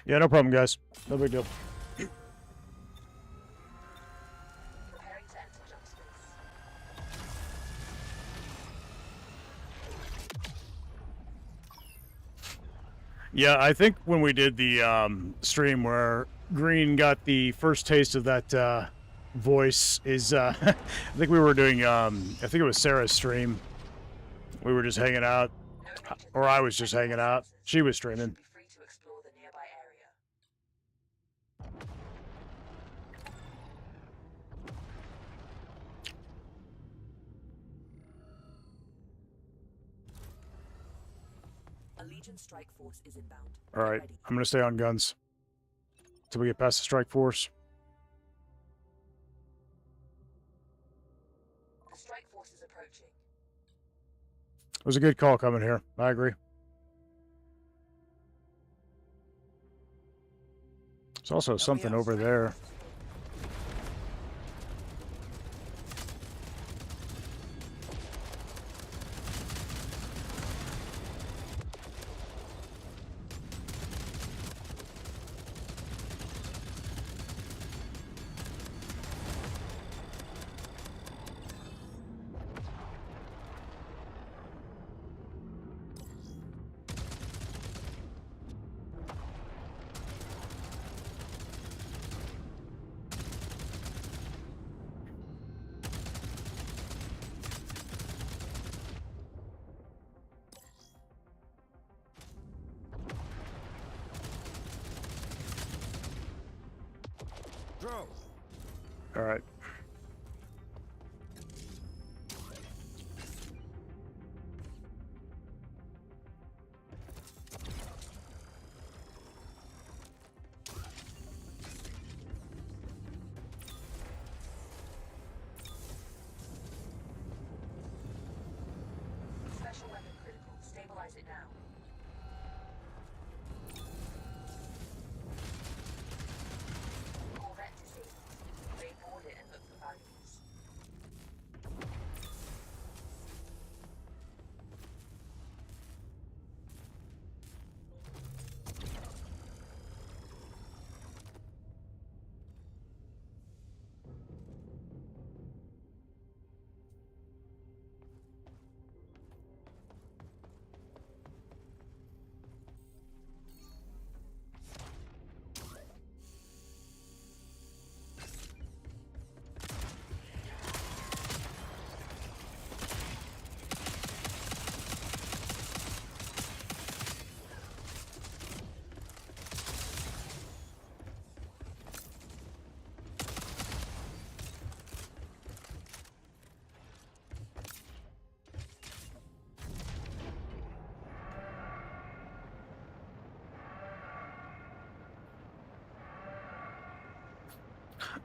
A: Yeah, no problem, guys. No big deal.
B: Preparing to enter jump space.
A: Yeah, I think when we did the stream where Green got the first taste of that voice is, I think we were doing, I think it was Sarah's stream. We were just hanging out, or I was just hanging out. She was streaming.
B: Be free to explore the nearby area. A Legion strike force is inbound.
A: All right,
B: Get ready.
A: I'm gonna stay on guns till we get past the strike force.
B: The strike force is approaching.
A: It was a good call coming here. I agree. There's also something over there.
E: Throw.
A: All right.
B: Special weapon critical. Stabilize it now. Corvette disabled. They board it and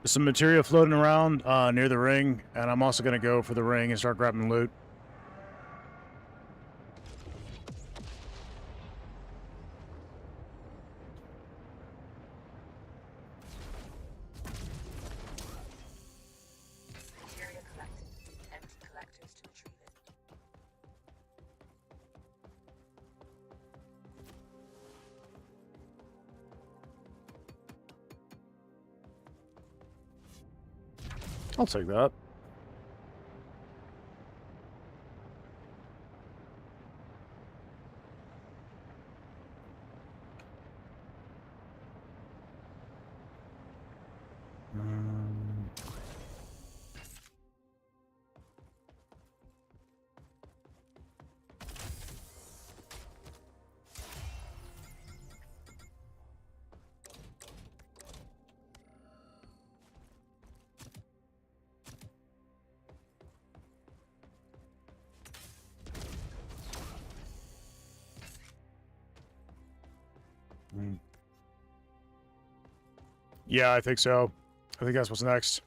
A: some materia floating around near the ring, and I'm also going to go for the ring and start grabbing loot.
B: Materia collected. Empty collectors to retrieve it.
A: I'll take that. Yeah, I think so. I think that's what's next.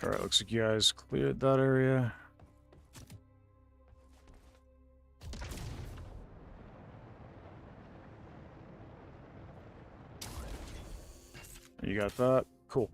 A: Alright, looks like you guys cleared that area. You got that? Cool.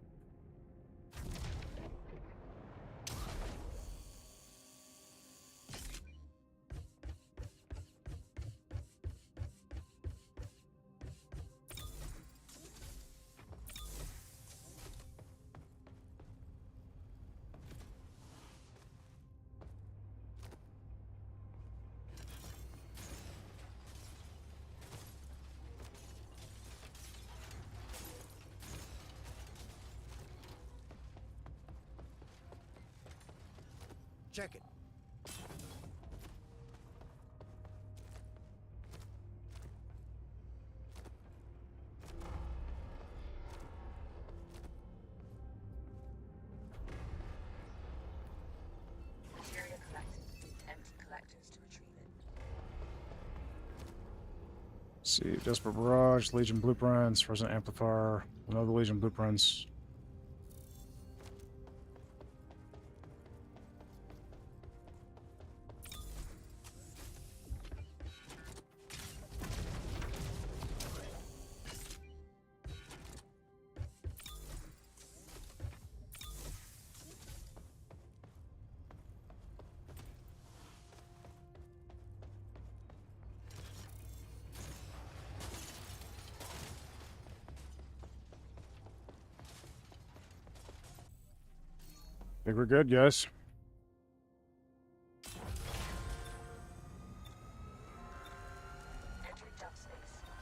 E: Check it.
B: Materia collected. Empty collectors to retrieve it.
A: See, Desperate Barrage, Legion Blueprints, Resonant Amplifier, another Legion Blueprints. Think we're good, guys.
B: Entering jump space.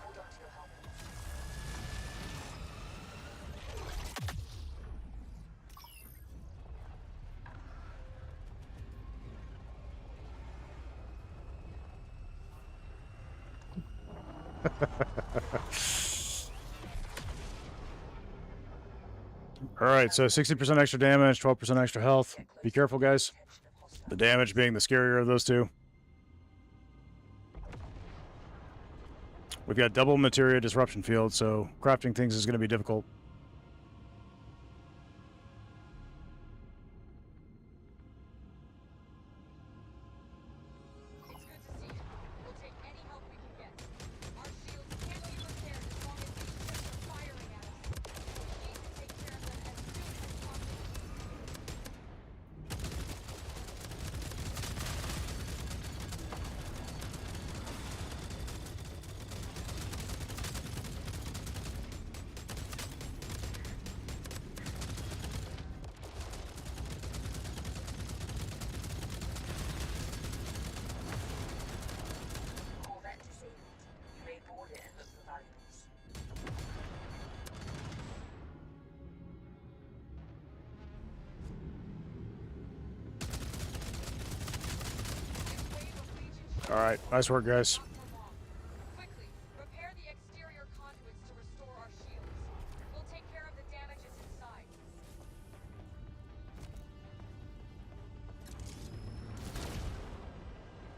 B: Hold on to your helmet.
A: Alright, so 60% extra damage, 12% extra health. Be careful, guys.
B: Attention of hostile.
A: The damage being the scarier of those two. We've got double materia disruption field, so crafting things is going to be difficult.
D: It's good to see you. We'll take any help we can get. Our shields can't be repaired as long as these ships are firing at us. We need to take care of them as soon as possible.
B: Corvette disabled. You may board it and look for valuables.
D: Wave of Legion ships
A: Alright, nice work, guys.
D: not for long. Quickly, repair the exterior conduits to restore our shields. We'll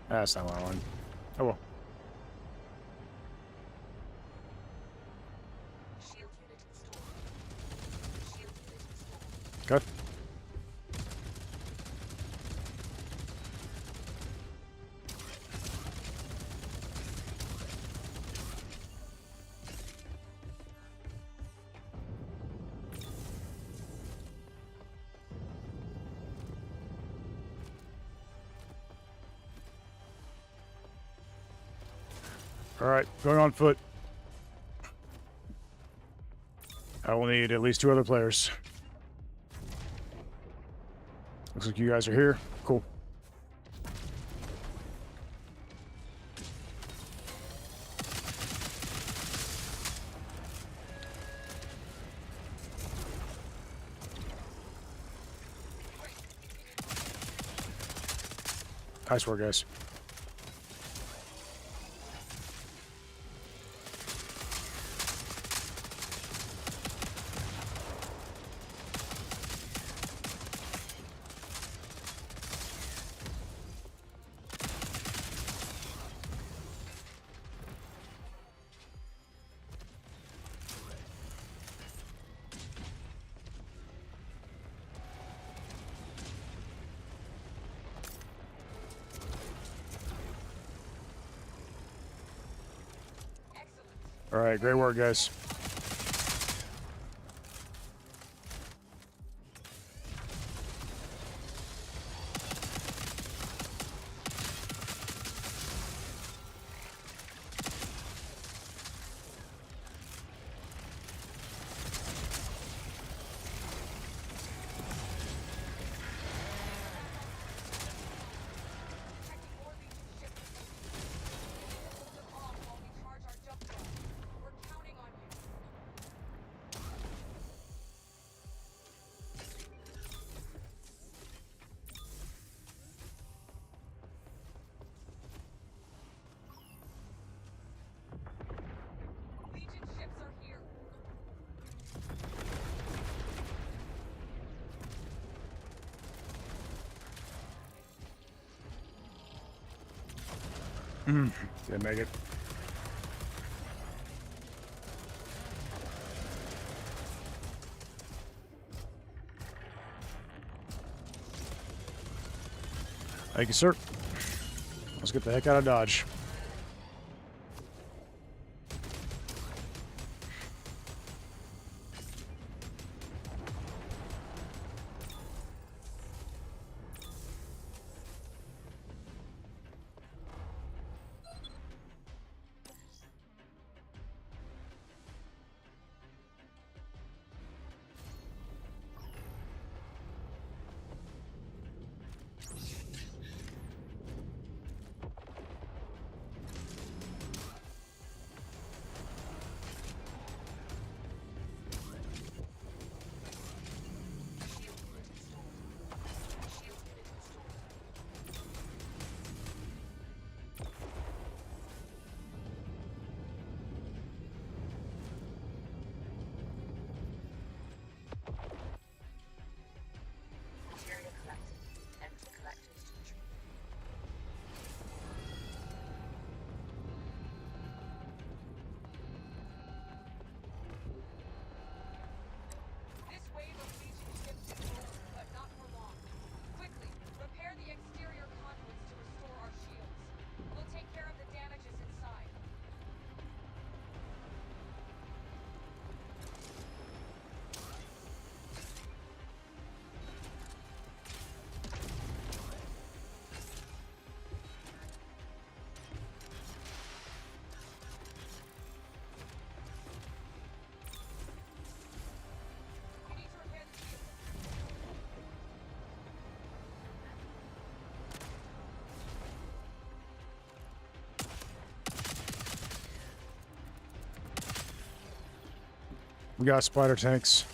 A: That's not what I wanted. Oh well.
B: Shield unit installed. Shield unit installed.
A: Okay. All right, going on foot. I will need at least 2 other players. Looks like you guys are here. Cool. Nice work, guys. All right, great work, guys. Didn't make it. Thank you, sir. Let's get the heck out of Dodge.
B: Material collected. Empty collectors to retrieve.
D: This wave of Legion ships is over, but not for long. Quickly, repair the exterior conduits to restore our shields. We'll take care of the damages inside. We need to repair the shields.
A: We got spider tanks.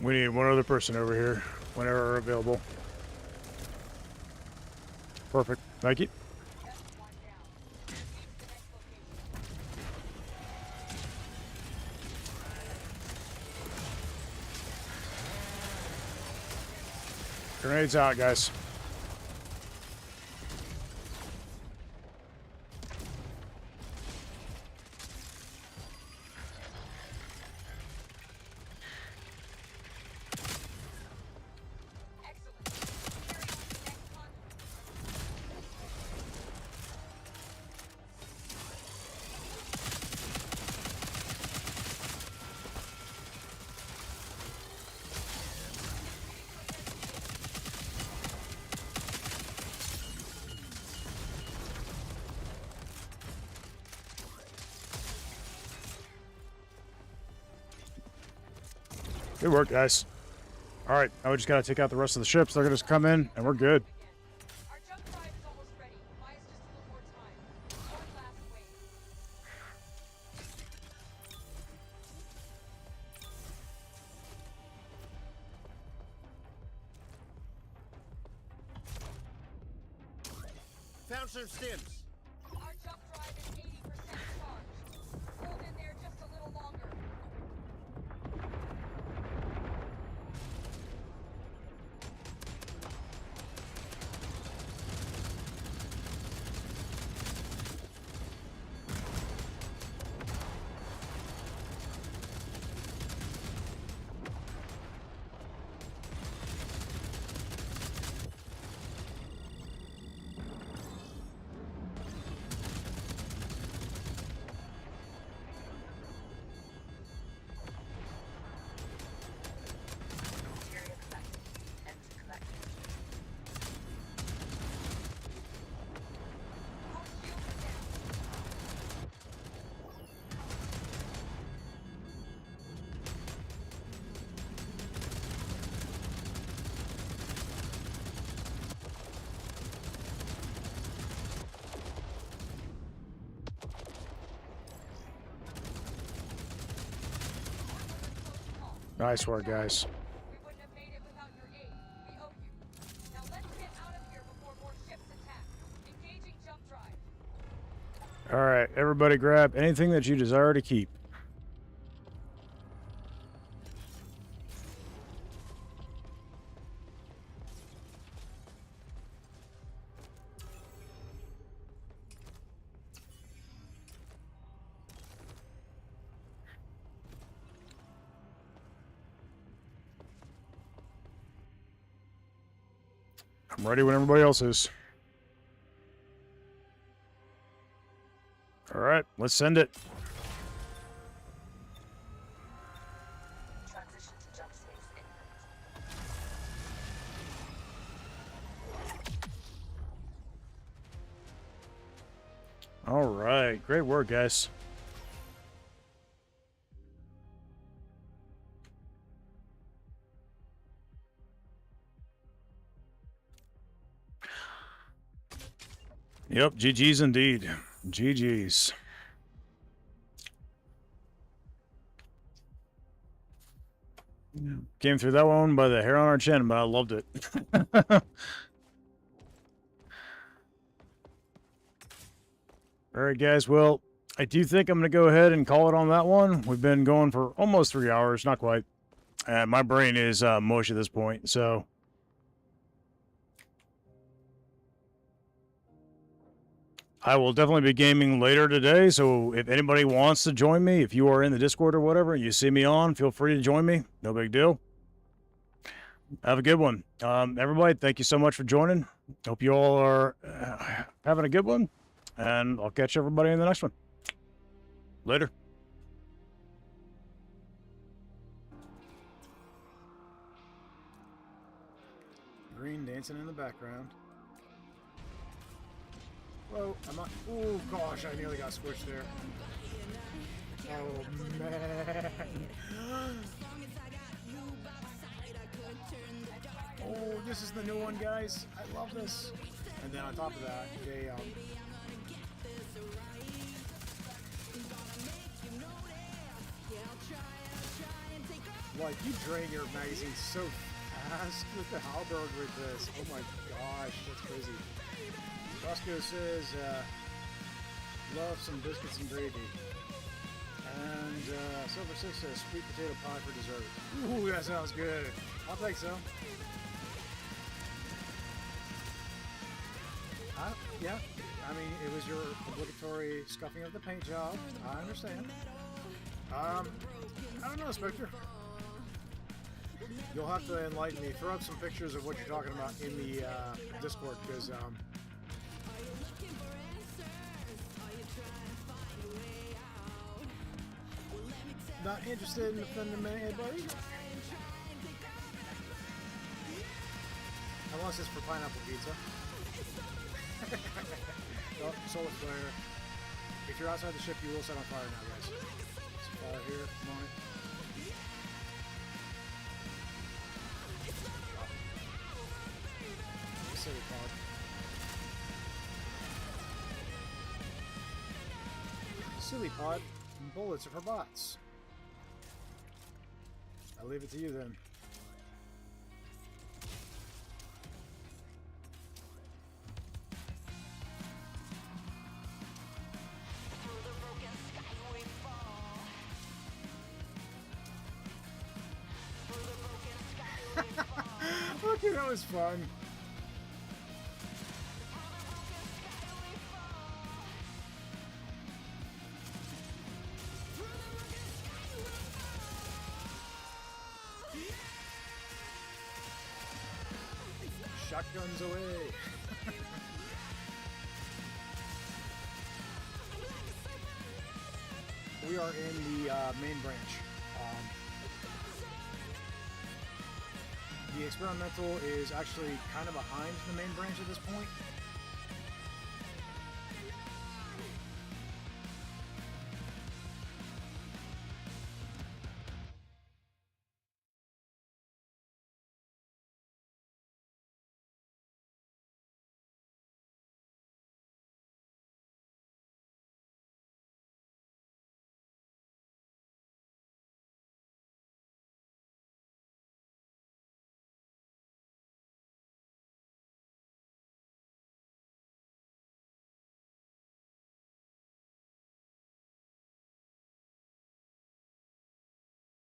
A: We need one other person over here whenever available. Perfect. Thank you. Grenades out, guys. Good work, guys. All right, now we just gotta take out the rest of the ships. They're gonna just come in, and we're good.
D: Our jump drive is almost ready. Buy us just a little more time. One last wave.
E: Found some stims.
D: Our jump drive is 80% charged. Hold in there just a little longer.
B: Area collected. Empty collected.
D: Our shields are down.
A: Nice work, guys.
D: We wouldn't have made it without your aid. We owe you. Now let's get out of here before more ships attack. Engaging jump drive.
A: All right, everybody grab anything that you desire to keep. I'm ready when everybody else is. All right, let's send it.
B: Transition to jump space imminent.
A: All right, great work, guys. Yep, GG's indeed. GG's. Came through that one by the hair on our chin, but I loved it. All right, guys. Well, I do think I'm going to go ahead and call it on that one. We've been going for almost 3 hours, not quite. My brain is mush at this point, so... I will definitely be gaming later today, so if anybody wants to join me, if you are in the Discord or whatever, you see me on, feel free to join me. No big deal. Have a good one. Everybody, thank you so much for joining. Hope you all are having a good one, and I'll catch everybody in the next one. Later. Green dancing in the background. Whoa, I'm not. Oh gosh, I nearly got squished there. Oh man. Oh, this is the new one, guys. I love this. And then on top of that, they
G: Like, you drain your magazine so fast with the halberd with this. Oh my gosh, that's crazy. Roscoe says, love some biscuits and gravy. And Silver Six says, sweet potato pie for dessert. Ooh, that sounds good. I'll take some. Yeah, I mean, it was your obligatory scuffing of the paint job. I understand. I don't know, Spectre. You'll have to enlighten me. Throw up some pictures of what you're talking about in the Discord, because not interested in offending anybody. Unless it's for pineapple pizza. Oh, solar flare. If you're outside the ship, you will set on fire now, guys. There's fire here. Come on. Silly pod. Silly pod. Bullets are for bots. I'll leave it to you then. Okay, that was fun. Shotguns away. We are in the main branch. The experimental is actually kind of behind the main branch at this point.